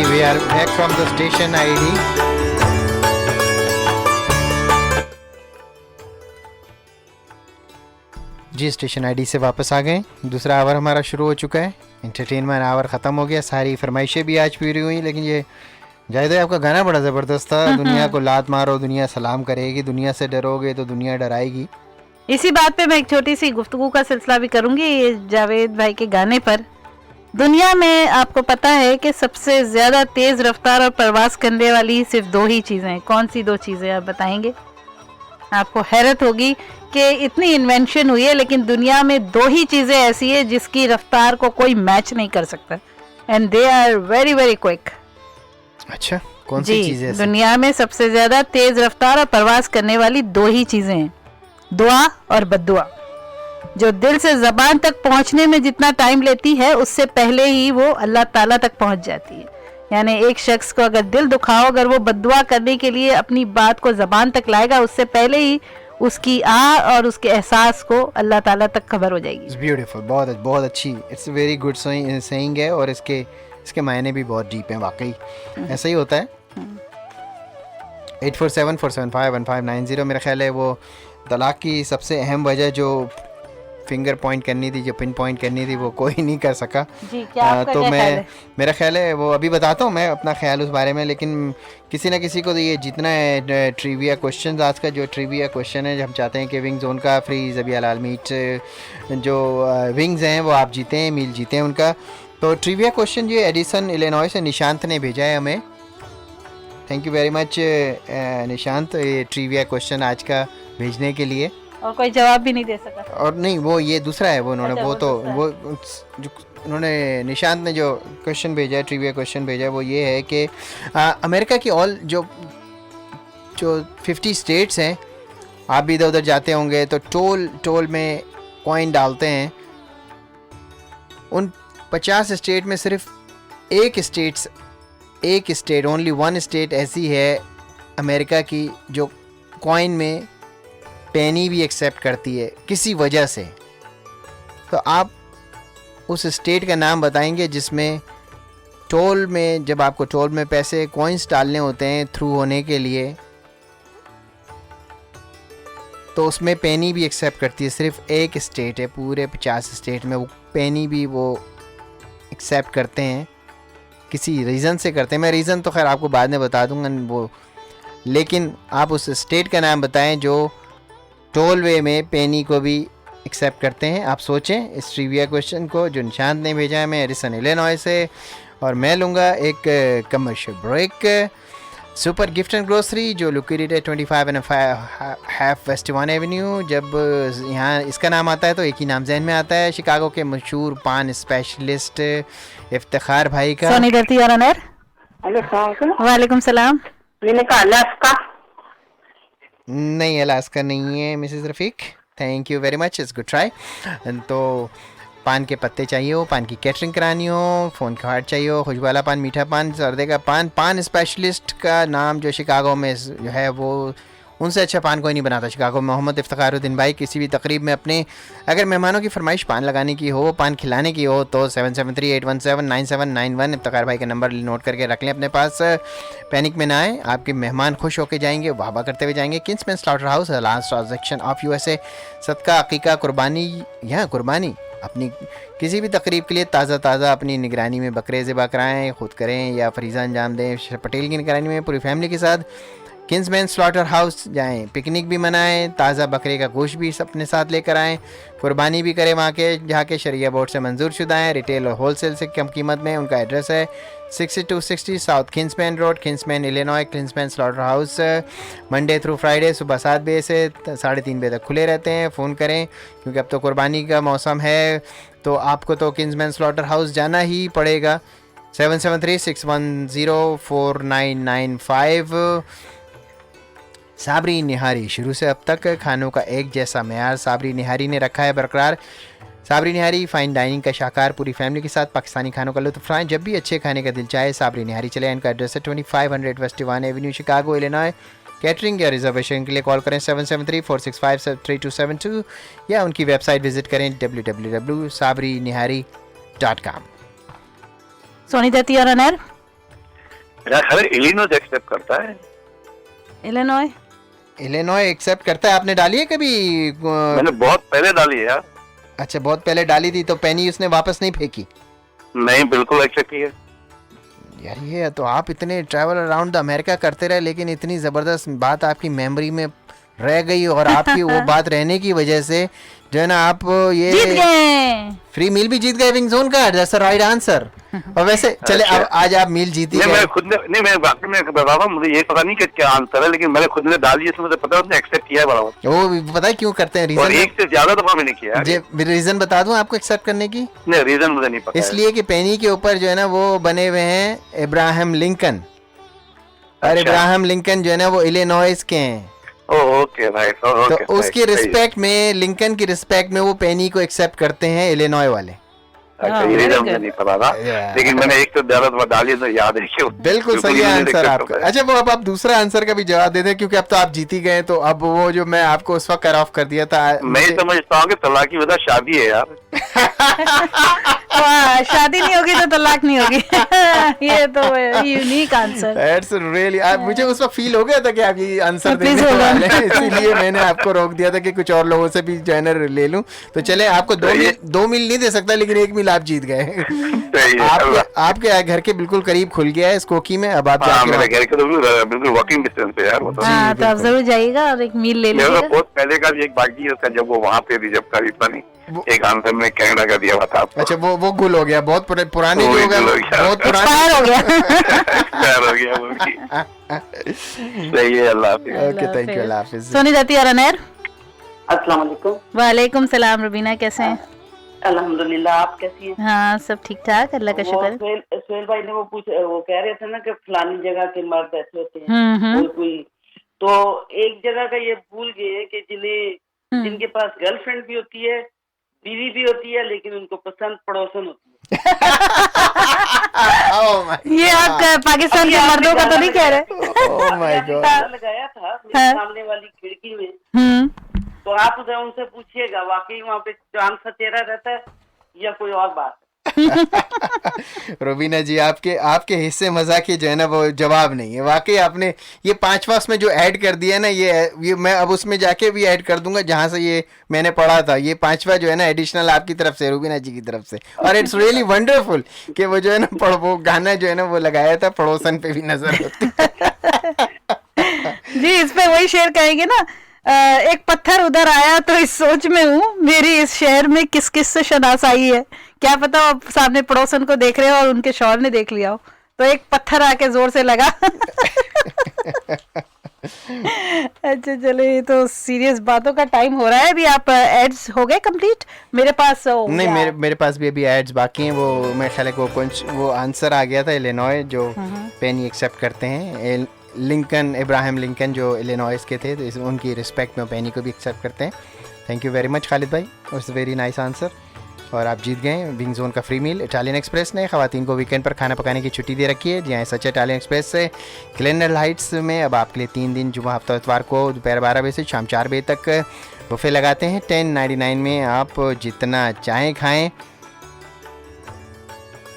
we are back from the station ID. जी station ID से वापस आ गए। दूसरा आवर हमारा शुरू हो चुका है। एंटरटेनमेंट आवर ख़त्म हो गया। सारी फरमाइशें भी आज पूरी हुई। लेकिन ये जाहिद है आपका गाना बड़ा ज़बरदस्त था। दुनिया को लात मारो दुनिया सलाम करेगी, दुनिया से डरोगे तो दुनिया डराएगी। इसी बात पे मैं एक छोटी सी गुफ्तगू का सिलसिला भी करूंगी ये जावेद भाई के गाने पर। दुनिया में आपको पता है कि सबसे ज्यादा तेज रफ्तार और प्रवास करने वाली सिर्फ दो ही चीजें हैं। कौन सी दो चीजें आप बताएंगे? आपको हैरत होगी कि इतनी इन्वेंशन हुई है लेकिन दुनिया में दो ही चीजें ऐसी है जिसकी रफ्तार को कोई मैच नहीं कर सकता, and they are very very quick. अच्छा, कौन सी चीजें? दुनिया में सबसे ज्यादा तेज रफ्तार और प्रवास करने वाली दो ही चीजें हैं, दुआ और बद्दुआ। जो दिल से ज़बान तक पहुंचने में जितना टाइम लेती है उससे पहले ही वो अल्लाह ताला तक पहुंच जाती है। यानी एक शख्स को अगर दिल दुखाओ, अगर वो बद्दुआ करने के लिए अपनी बात को ज़बान तक लाएगा उससे पहले ही उसकी और उसके एहसास को अल्लाह ताला तक खबर हो जाएगी। इट्स ब्यूटीफुल, बहुत अच्छी, इट्स वेरी गुड सेइंग है और इसके मायने भी बहुत डीप हैं वाकई। ऐसा ही होता है। 8474751590 मेरा ख्याल है वो तलाक की सबसे अहम वजह जो फिंगर पॉइंट करनी थी, जो पिन पॉइंट करनी थी, वो कोई नहीं कर सका। जी, क्या तो मेरा ख्याल है वो अभी बताता हूँ मैं अपना ख्याल उस बारे में। लेकिन किसी ना किसी को तो ये जीतना है। ट्रिविया क्वेश्चन, आज का जो ट्रिविया क्वेश्चन है, हम चाहते हैं कि विंग जोन का फ्री ज़बिया लाल मीट जो विंग्स हैं वो आप जीते हैं, मील जीते हैं उनका। तो ट्रिविया क्वेश्चन ये एडिसन इलिनॉय से निशांत ने भेजा है हमें। Thank you very much Nishant, ये ट्रिविया क्वेश्चन आज का भेजने के लिए। और कोई जवाब भी नहीं दे सका। और नहीं, वो ये दूसरा है वो उन्होंने वो जो उन्होंने निशांत ने जो क्वेश्चन भेजा है, ट्रिविया क्वेश्चन भेजा है, वो ये है कि अमेरिका की ऑल जो 50 स्टेट्स हैं, आप भी इधर उधर जाते होंगे तो टोल में कॉइन डालते हैं। उन 50 स्टेट में सिर्फ एक स्टेट ओनली वन स्टेट ऐसी है अमेरिका की जो कॉइन में पेनी भी एक्सेप्ट करती है किसी वजह से। तो आप उस स्टेट का नाम बताएंगे जिसमें टोल में, जब आपको टोल में पैसे कॉइन्स डालने होते हैं थ्रू होने के लिए, तो उसमें पेनी भी एक्सेप्ट करती है। सिर्फ एक स्टेट है पूरे 50 स्टेट में वो पेनी भी वो एक्सेप्ट करते हैं, किसी रीज़न से करते हैं। मैं रीज़न तो खैर आपको बाद में बता दूंगा वो, लेकिन आप उस स्टेट का नाम बताएं जो टोल वे में पेनी को भी एक्सेप्ट करते हैं। आप सोचें इस ट्रिविया क्वेश्चन को जो निशांत ने भेजा है। मैं एडिसन इलिनॉय से, और मैं लूँगा एक commercial break. Super gift and grocery जो लोकेटेड है 25.5 वेस्ट 1 एवेन्यू। जब यहाँ इसका नाम आता है तो एक ही नाम जहन में आता है, शिकागो के मशहूर पान स्पेशलिस्ट इफ्तिखार भाई का। सोनी धरती और अनर। वालेकुम सलाम। नहीं, अलास्का नहीं है Mrs Rafiq. Thank you very much, it's good try. तो पान के पत्ते चाहिए हो, पान की कैटरिंग करानी हो, फ़ोन कार्ड चाहिए हो, खुशबू वाला पान, मीठा पान, सर्दे का पान स्पेशलिस्ट का नाम जो शिकागो में जो है वो उनसे अच्छा पान कोई नहीं बनाता शिकागो में। मोहम्मद इफ्तिखारुद्दीन भाई किसी भी तकरीब में अपने अगर मेहमानों की फरमाइश पान लगाने की हो, पान खिलाने की हो तो 7738179791 इफ्तिखार भाई का नंबर नोट करके रख लें अपने पास। पैनिक में ना आए, आपके मेहमान खुश होकर जाएंगे, वाहवा करते हुए जाएंगे। Kingsman slaughter house, last transaction of USA। सदका, अकीका, कुर्बानी या कुर्बानी अपनी किसी भी तकरीब के लिए ताज़ा अपनी निगरानी में बकरे ज़िबा कराएँ, खुद करें या फरीज़ा अंजाम दें पटेल की निगरानी में पूरी फैमिली के साथ। किंग्समैन स्लॉटर हाउस जाएँ, पिकनिक भी मनाएं, ताज़ा बकरे का गोश्त भी अपने साथ लेकर आएँ, कुर्बानी भी करें वहाँ के जहाँ के शरिया बोर्ड से मंजूर शुदा हैं। रिटेल और होलसेल से कम कीमत में। उनका एड्रेस है 6260 south Kingsman road, Kingsman Illinois. Kingsman slaughter house Monday through Friday सुबह 7 बजे से 3:30 बजे तक खुले रहते हैं। फ़ोन करें क्योंकि अब तो कुर्बानी का मौसम है, तो आपको तो किंग्समैन स्लॉटर हाउस जाना ही पड़ेगा। 7736104995। साबरी निहारी, शुरू से अब तक खानों का एक जैसा मेयार साबरी निहारी ने रखा है बरकरार। साबरी निहारी फ़ाइन डाइनिंग का शाकार, पूरी फैमिली के साथ पाकिस्तानी खानों का लुत्फ़ उठाएं जब भी अच्छे खाने का दिल चाहे। साबरी निहारी चले। इनका एड्रेस है 2500 west 1 avenue, Chicago, Illinois. Catering या रिजर्वेशन के लिए कॉल करें 7734653272 या उनकी वेबसाइट विजिट करें www.sabrinihari.com। सोनी दत्ती और अनर। मेरा ख्याल है इलिनॉइस एक्सेप्ट करता है। इलिनॉय इलिनॉय एक्सेप्ट करता है। आपने डाली है कभी मैंने बहुत पहले डाली है यार। अच्छा, बहुत पहले डाली थी, तो पेनी उसने वापस नहीं फेंकी? नहीं, बिल्कुल एक्सेप्ट की है यार ये तो आप इतने ट्रैवल अराउंड द अमेरिका करते रहे, लेकिन इतनी ज़बरदस्त बात आपकी मेमोरी में रह गई, और आपकी वो बात रहने की वजह से जो है ना आप ये जीत गए। फ्री मील भी जीत गए विंग जोन का। That's the right answer. और वैसे चले अच्छा। अब आज आप मील जीती नहीं, गए। मैं खुद ने नहीं, मैं वाकई में बता रहा हूँ, मुझे ये पता नहीं कि क्या आंसर है, लेकिन मैंने खुद ने डाली है, इसमें मुझे पता है उसने एक्सेप्ट किया है बराबर। वो पता है क्यों करते हैं और रीजन? एक से ज्यादा दफा मैंने किया है। रीजन बता दूं आपको एक्सेप्ट करने की? नहीं, रीजन मुझे नहीं पता है। इसलिए कि पेनी के ऊपर जो है ना वो बने हुए हैं इब्राहिम लिंकन, और अच्छा। इब्राहिम लिंकन जो है ना वो इलिनॉइस के हैं। Okay right, okay. तो उसकी रिस्पेक्ट में, लिंकन की रिस्पेक्ट में वो पेनी को एक्सेप्ट करते हैं इलिनॉय वाले। अच्छा, ये रीजन मुझे नहीं पता था, लेकिन मैंने एक से ज्यादा दफा डाली तो याद है कि बिल्कुल सही आंसर आपका। अच्छा, वो अब आप दूसरा आंसर का भी जवाब दे दें, क्योंकि अब तो आप जीती गए, तो अब वो जो मैं आपको उस वक्त कट ऑफ कर दिया था। मैं समझता हूँ कि तलाक की वजह शादी है यार। वाह, शादी नहीं होगी तो तलाक नहीं होगी। ये तो यूनिक आंसर। दैट्स रियली, मुझे उस वक्त फील हो गया था कि आप ये आंसर Please देने hold on. वाले हैं, इसीलिए मैंने आपको रोक दिया था कि कुछ और लोगों से भी जॉइनर ले लूं। तो चले, आपको दो मील नहीं दे सकता, लेकिन एक मील आप जीत गए। सही है, आपके घर के बिल्कुल करीब खुल गया है स्कोकी में। अब आप हाँ, जाके मेरे घर के तो बिल्कुल वॉकिंग डिस्टेंस पे यार वो तो। हाँ, तो आप जरूर जाइएगा और एक मील ले मेरा लीजिएगा। बहुत पहले का भी एक बाकी है उसका, जब वो वहाँ पे थी, जब करीब था नहीं, एक आंसर में कनाडा का दिया हुआ था आपको। अच्छा, वो गुल हो गया, बहुत पुराने वो जो हो गया, गुल हो गया। बहुत पुराने एक्सपायर हो गया। Expire हो गया वो भी। सही है, अल्लाह हाफिज। ओके, थैंक यू, अल्लाह हाफिज। सोनी जाती और अनैर। अस्सलाम वालेकुम। वालेकुम सलाम। रुबीना कैसे हैं? अल्हम्दुलिल्लाह, आप कैसी हैं? हाँ, सब ठीक ठाक, अल्लाह का वो शुक्र है। सुहेल भाई ने वो कह रहे थे ना कि फलानी जगह के मर्द ऐसे होते हैं, हम्म। कोई तो एक जगह का ये भूल गए कि जिनके पास गर्लफ्रेंड भी होती है, बीवी भी होती है, लेकिन उनको पसंद पड़ोसन होती है। Oh my ये आप God. पाकिस्तान के मर्दों का तो नहीं कह रहे? Oh my God. ताला लगाया था मेरे हाँ। सामने वाली खिड़की में, हम्म। तो आप उनसे पूछिएगा वाकई वहाँ पे चांद सा चेहरा रहता है या कोई और बात है। रोबीना जी, आपके हिस्से मजाक जो है ना वो जवाब नहीं है। वाकई आपने ये पांचवा उसमें जो ऐड कर दिया ना, ये मैं अब उसमें जाके भी ऐड कर दूंगा जहां से ये मैंने पढ़ा था। ये पांचवा जो है ना एडिशनल आपकी तरफ से, रूबीना जी की तरफ से। और इट्स रियली वंडरफुल कि वो जो है ना वो गाना जो है ना वो लगाया था, पड़ोसन पे भी नजर होती जी, इस पे वही शेर कहेंगे ना, एक पत्थर उधर आया तो इस सोच में हूँ, मेरी इस शहर में किस किस से शनासाई है। क्या पता आप सामने पड़ोसन को देख रहे हो और उनके शौहर ने देख लिया हो, तो एक पत्थर आके जोर से लगा। अच्छा चले, ये तो सीरियस बातों का टाइम हो रहा है। अभी आप एड्स हो गए कंप्लीट? मेरे पास नहीं, मेरे पास भी अभी एड्स बाकी हैं। वो मैं ख्याल है वो आंसर आ गया था इलिनॉय, जो पेनी एक्सेप्ट करते हैं। लिंकन, इब्राहिम लिंकन जो इलिनॉइस के थे, तो उनकी रिस्पेक्ट में पेनी को भी एक्सेप्ट करते हैं। Thank you very much Khalid भाई, इट्स वेरी नाइस आंसर। और आप जीत गए विंग जोन का फ्री मील। इटालियन एक्सप्रेस ने ख़वातीन को वीकेंड पर खाना पकाने की छुट्टी दे रखी है। जी हाँ, सच इटालियन एक्सप्रेस से ग्लेनडल हाइट्स में अब आपके लिए 3 दिन जुमा, हफ्ता, इतवार को दोपहर 12 बजे से शाम 4 बजे तक बुफे लगाते हैं। 1099 में आप जितना चाहें खाएँ।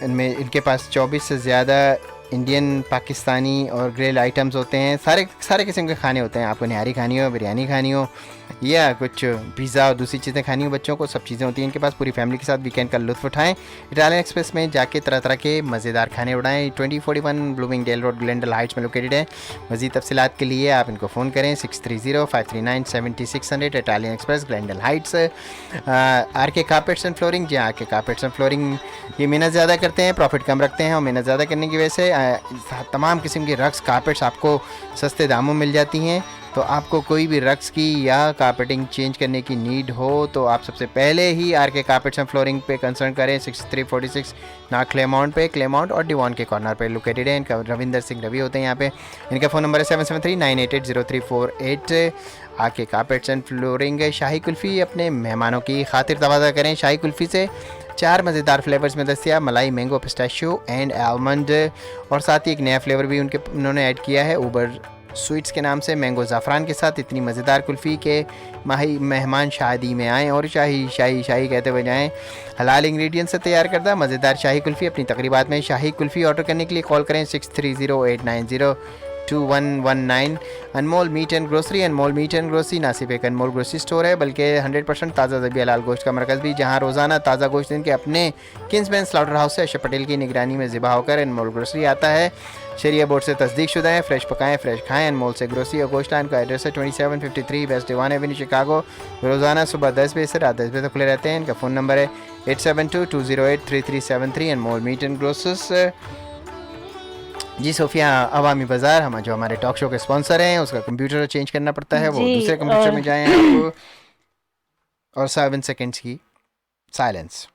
इनके पास 24 से ज़्यादा इंडियन, पाकिस्तानी और ग्रिल आइटम्स होते हैं। सारे किस्म के खाने होते हैं। आपको निहारी खानी हो, बिरयानी खानी हो, या कुछ पिज़्ज़ा और दूसरी चीज़ें खानी हो बच्चों को, सब चीज़ें होती हैं इनके पास। पूरी फैमिली के साथ वीकेंड का लुत्फ़ उठाएं। इटालियन एक्सप्रेस में जाके तरह तरह के मज़ेदार खाने उड़ाएं। 2041 ब्लूमिंगडेल रोड, ग्लेनडल हाइट्स में लोकेटेड है। मज़ीद तफसीलात के लिए आप इनको फ़ोन करें 630-539-7600। Italian Express, Glendale Heights. R K carpets and flooring, G R K carpets and flooring ये मेहनत ज़्यादा करते हैं, प्रॉफिट कम रखते हैं, और मेहनत ज़्यादा करने की वजह से तमाम किस्म की रग्स, कारपेट्स आपको सस्ते दामों मिल जाती हैं। तो आपको कोई भी रग्स की या कारपेटिंग चेंज करने की नीड हो तो आप सबसे पहले ही are K carpets and flooring पे कंसर्न करें। 6346 ना क्लेमाउंट पे, क्लेमाउंट और डिवॉन के कॉर्नर पे लोकेटेड है। इनका रविंदर सिंह रवि होते हैं यहाँ पे। इनका फ़ोन नंबर है 7739880348। आके कारपेट्स एंड फ्लोरिंग। शाही कुल्फ़ी अपने मेहमानों की खातिर तवाज़ा करें। शाही कुल्फ़ी से 4 मज़ेदार फ्लेवर्स में दस्तियाब, मलाई, मैंगो, पिस्ताशियो एंड आलमंड, और साथ ही एक नया फ्लेवर भी उन्होंने ऐड किया है, ऊबर स्वीट्स के नाम से मैंगो ज़ाफ़रान के साथ इतनी मज़ेदार कुल्फ़ी के माही मेहमान शादी में आएँ और शाही शाही शाही कहते हुए जाएँ। हलाल इंग्रेडिएंट से तैयार करता मज़ेदार शाही कुल्फ़ी अपनी तकरीबात में शाही कुल्फ़ी ऑर्डर करने के लिए कॉल करें 6308902119। Anmol meat and grocery. Anmol meat and grocery ना सिर्फ एक अनमोल ग्रोसरी स्टोर है बल्कि 100% ताज़ा ज़बी हलाल गोश्त का मरकज़ भी, जहां रोज़ाना ताज़ा गोश्त इनके अपने किंग्समैन स्लाउटर हाउस से अशरफ पटेल की निगरानी में ज़िबा होकर अनमोल ग्रोसरी आता है। शरिया बोर्ड से तस्दीक शुदा है। फ्रेश पकाएं, फ्रेश खाएं। अनमोल से ग्रोसरी और गोश्त लाइन का एड्रेस है 2753 वेस्ट डिवान एवेन्यू शिकागो। रोज़ाना सुबह 10 बजे से रात 10 बजे तक खुले रहते हैं। इनका फ़ोन नंबर है 8722083373। Anmol meat and grocers. G Sofia, Awami Bazaar जो हमारे टॉक शो के स्पॉन्सर हैं, उसका कंप्यूटर चेंज करना पड़ता है, वो दूसरे कंप्यूटर में जाएं आपको। और 7 सेकेंड्स की साइलेंस।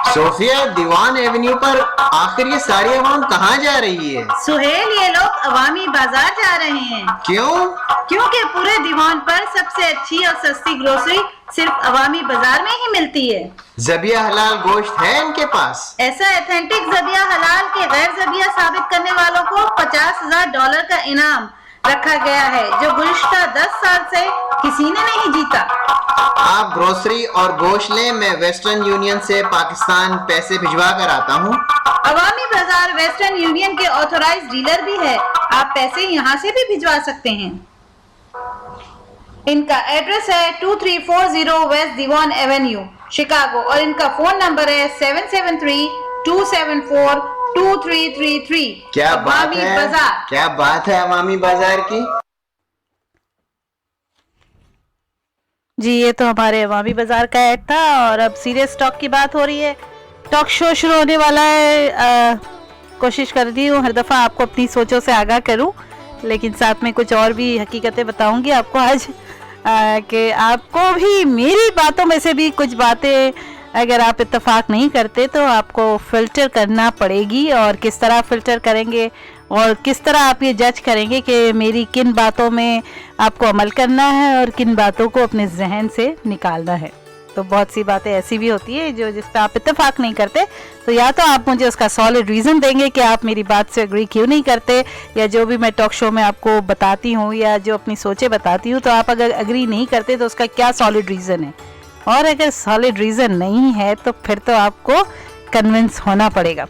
सोफिया, दीवान एवेन्यू पर आखिर ये सारी आवाम कहाँ जा रही है? सुहेल, ये लोग अवामी बाजार जा रहे हैं। क्यों? क्योंकि पूरे दीवान पर सबसे अच्छी और सस्ती ग्रोसरी सिर्फ अवामी बाजार में ही मिलती है। ज़बिया हलाल गोश्त है इनके पास? ऐसा एथेंटिक ज़बिया हलाल के गैर ज़बिया साबित करने वालों को $50,000 का इनाम रखा गया है, जो गुज़िश्ता 10 साल से किसी ने नहीं जीता। आप ग्रोसरी और गोश्त लें, मैं वेस्टर्न यूनियन से पाकिस्तान पैसे भिजवा कर आता हूँ। अवामी बाजार वेस्टर्न यूनियन के ऑथोराइज्ड डीलर भी है, आप पैसे यहाँ से भी भिजवा सकते हैं। इनका एड्रेस है 2340 वेस्ट दीवान एवेन्यू शिकागो और इनका फोन नंबर है 773-274-2333। क्या बात है, क्या बात है अवामी बाजार की। जी, ये तो हमारे अवामी बाजार का ऐड था और अब सीरियस टॉक की बात हो रही है। टॉक शो शुरू होने वाला है। कोशिश करती हूँ हर दफ़ा आपको अपनी सोचों से आगाह करूँ, लेकिन साथ में कुछ और भी हकीकतें बताऊंगी आपको आज, कि आपको भी मेरी बातों में से भी कुछ बातें अगर आप इत्तेफाक नहीं करते तो आपको फ़िल्टर करना पड़ेगी। और किस तरह फ़िल्टर करेंगे और किस तरह आप ये जज करेंगे कि मेरी किन बातों में आपको अमल करना है और किन बातों को अपने जहन से निकालना है। तो बहुत सी बातें ऐसी भी होती है जो जिस पे आप इत्तेफाक नहीं करते, तो या तो आप मुझे उसका सॉलिड रीज़न देंगे कि आप मेरी बात से एग्री क्यों नहीं करते, या जो भी मैं टॉक शो में आपको बताती हूँ या जो अपनी सोचें बताती हूँ, तो आप अगर एग्री नहीं करते तो उसका क्या सॉलिड रीज़न है। और अगर सॉलिड रीज़न नहीं है तो फिर तो आपको कन्विंस होना पड़ेगा।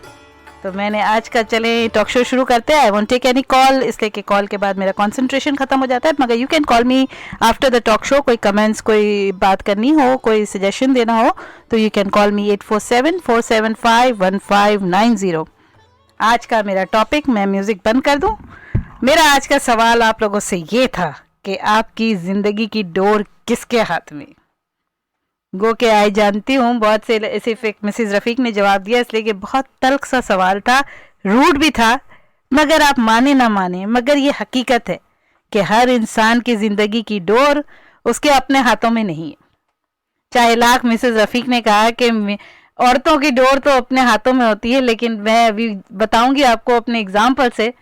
तो मैंने आज का चले टॉक शो शुरू करते हैं। I won't take any call, इसलिए कि कॉल के बाद मेरा कंसंट्रेशन खत्म हो जाता है, मगर you can call me after the talk show. कोई कमेंट्स, कोई बात करनी हो, कोई सजेशन देना हो तो यू कैन कॉल मी 8474751590। आज का मेरा टॉपिक, मैं म्यूज़िक बंद कर दूं। मेरा आज का सवाल आप लोगों से ये था कि आपकी ज़िंदगी की डोर किसके हाथ में। गो के आई जानती हूँ बहुत से सिर्फ एक मिसेस रफ़ीक ने जवाब दिया, इसलिए कि बहुत तल्ख सा सवाल था, रूड भी था, मगर आप माने ना माने मगर ये हकीकत है कि हर इंसान की ज़िंदगी की डोर उसके अपने हाथों में नहीं है। चाहे लाख मिसेस रफ़ीक ने कहा कि औरतों की डोर तो अपने हाथों में होती है, लेकिन मैं अभी बताऊंगी आपको अपने एग्जाम्पल से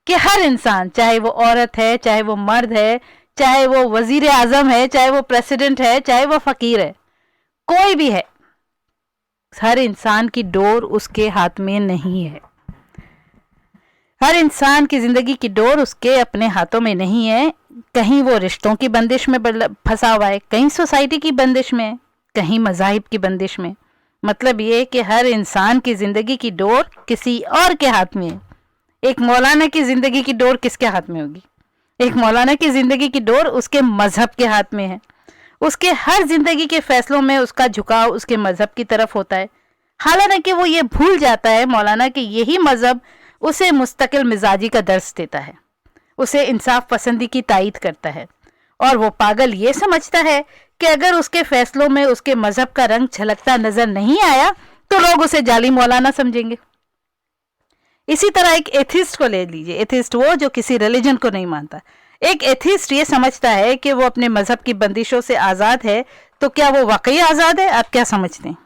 कि हर इंसान, चाहे वो औरत है, चाहे वो मर्द है, चाहे वो वज़ीर आज़म है, चाहे वो प्रेसिडेंट है, चाहे वो फ़कीर है, कोई भी है, हर इंसान की डोर उसके हाथ में नहीं है। हर इंसान की ज़िंदगी की डोर उसके अपने हाथों में नहीं है। कहीं वो रिश्तों की बंदिश में फंसा हुआ है, कहीं सोसाइटी की बंदिश में, कहीं मज़ाहिब की बंदिश में। मतलब ये कि हर इंसान की ज़िंदगी की डोर किसी और के हाथ में है। एक मौलाना की ज़िंदगी की डोर किसके हाथ में होगी? एक मौलाना की ज़िंदगी की डोर उसके मज़हब के हाथ में है। उसके हर ज़िंदगी के फ़ैसलों में उसका झुकाव उसके मज़हब की तरफ होता है। हालांकि वो ये भूल जाता है मौलाना कि यही मज़हब उसे मुस्तकिल मिजाजी का दर्स देता है, उसे इंसाफ पसंदी की तायीद करता है, और वो पागल ये समझता है कि अगर उसके फ़ैसलों में उसके मज़हब का रंग छलकता नज़र नहीं आया तो लोग उसे जाली मौलाना समझेंगे। इसी तरह एक एथिस्ट को ले लीजिए। एथिस्ट वो जो किसी रिलीजन को नहीं मानता। एक एथिस्ट ये समझता है कि वो अपने मज़हब की बंदिशों से आज़ाद है, तो क्या वो वाकई आज़ाद है? आप क्या समझते हैं?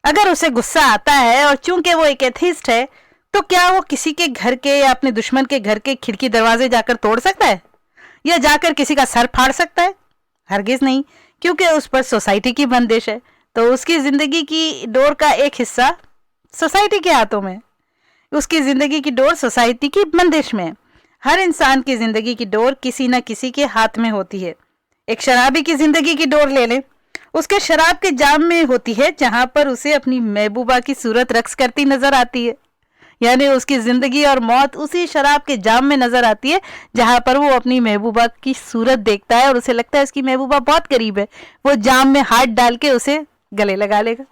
अगर उसे गुस्सा आता है और चूंकि वो एक एथिस्ट है, तो क्या वो किसी के घर के या अपने दुश्मन के घर के खिड़की दरवाजे जाकर तोड़ सकता है? या जाकर किसी का सर फाड़ सकता है? हरगिज नहीं, क्योंकि उस पर सोसाइटी की बंदिश है। तो उसकी जिंदगी की डोर का एक हिस्सा सोसाइटी के हाथों में, उसकी जिंदगी की डोर सोसाइटी की बंदिश में। हर इंसान की जिंदगी की डोर किसी न किसी के हाथ में होती है। एक शराबी की जिंदगी की डोर ले लें, उसके शराब के जाम में होती है जहां पर उसे अपनी महबूबा की सूरत रक्स करती नजर आती है। यानी उसकी जिंदगी और मौत उसी शराब के जाम में नजर आती है जहां पर वो अपनी महबूबा की सूरत देखता है और उसे लगता है उसकी महबूबा बहुत करीब है, वो जाम में हाथ डाल के उसे गले लगा लेगा।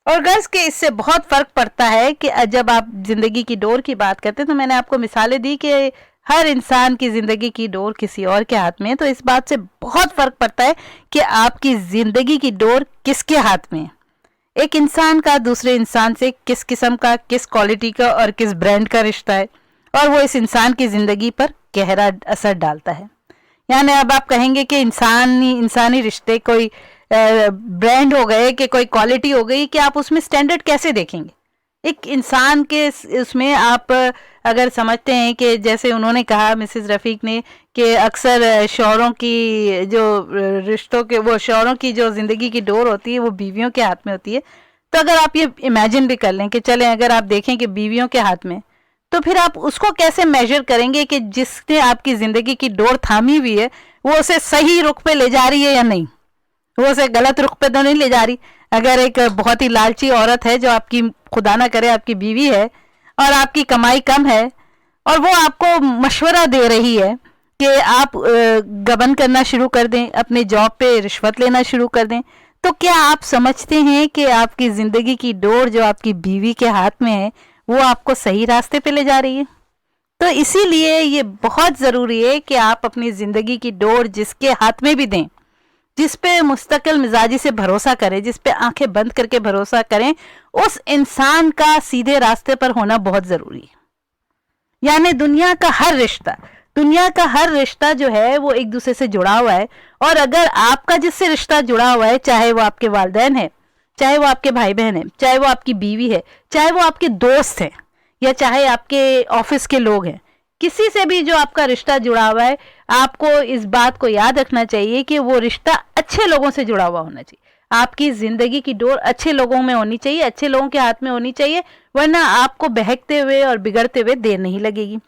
और गर्ल्स के इससे बहुत फर्क पड़ता है कि जब आप जिंदगी की डोर की बात करते हैं, तो मैंने आपको मिसालें दी कि हर इंसान की जिंदगी की डोर किसी और के हाथ में है। तो इस बात से बहुत फर्क पड़ता है कि आपकी जिंदगी की डोर किसके हाथ में है। एक इंसान का दूसरे इंसान से किस किस्म का, किस क्वालिटी का और किस ब्रांड का रिश्ता है, और वो इस इंसान की जिंदगी पर गहरा असर डालता है। यानी अब आप कहेंगे कि इंसानी रिश्ते कोई ब्रांड हो गए कि कोई क्वालिटी हो गई, कि आप उसमें स्टैंडर्ड कैसे देखेंगे? एक इंसान के उसमें आप अगर समझते हैं कि जैसे उन्होंने कहा मिसेस रफ़ीक ने कि अक्सर शौहरों की जो रिश्तों के, वो शौहरों की जो ज़िंदगी की डोर होती है वो बीवियों के हाथ में होती है। तो अगर आप ये इमेजिन भी कर लें कि चलें अगर आप देखें कि बीवियों के हाथ में, तो फिर आप उसको कैसे मेजर करेंगे कि जिसने आपकी ज़िंदगी की डोर थामी हुई है वो उसे सही रुख पे ले जा रही है या नहीं, वो उसे गलत रुख पे तो नहीं ले जा रही। अगर एक बहुत ही लालची औरत है जो आपकी, खुदा ना करे, आपकी बीवी है और आपकी कमाई कम है और वो आपको मशवरा दे रही है कि आप गबन करना शुरू कर दें, अपने जॉब पे रिश्वत लेना शुरू कर दें, तो क्या आप समझते हैं कि आपकी ज़िंदगी की डोर जो आपकी बीवी के हाथ में है वो आपको सही रास्ते पे ले जा रही है? तो इसीलिए ये बहुत ज़रूरी है कि आप अपनी ज़िंदगी की डोर जिसके हाथ में भी दें, जिस पे मुस्तकिल मिजाजी से भरोसा करें, जिस पे आंखें बंद करके भरोसा करें, उस इंसान का सीधे रास्ते पर होना बहुत ज़रूरी है। यानी दुनिया का हर रिश्ता जो है वो एक दूसरे से जुड़ा हुआ है, और अगर आपका जिससे रिश्ता जुड़ा हुआ है, चाहे वो आपके वालिदैन है, चाहे वो आपके भाई बहन है, चाहे वो आपकी बीवी है, चाहे वो आपके दोस्त हैं, या चाहे आपके ऑफिस के लोग हैं, किसी से भी जो आपका रिश्ता जुड़ा हुआ है, आपको इस बात को याद रखना चाहिए कि वो रिश्ता अच्छे लोगों से जुड़ा हुआ होना चाहिए। आपकी ज़िंदगी की डोर अच्छे लोगों में होनी चाहिए, अच्छे लोगों के हाथ में होनी चाहिए, वरना आपको बहकते हुए और बिगड़ते हुए देर नहीं लगेगी।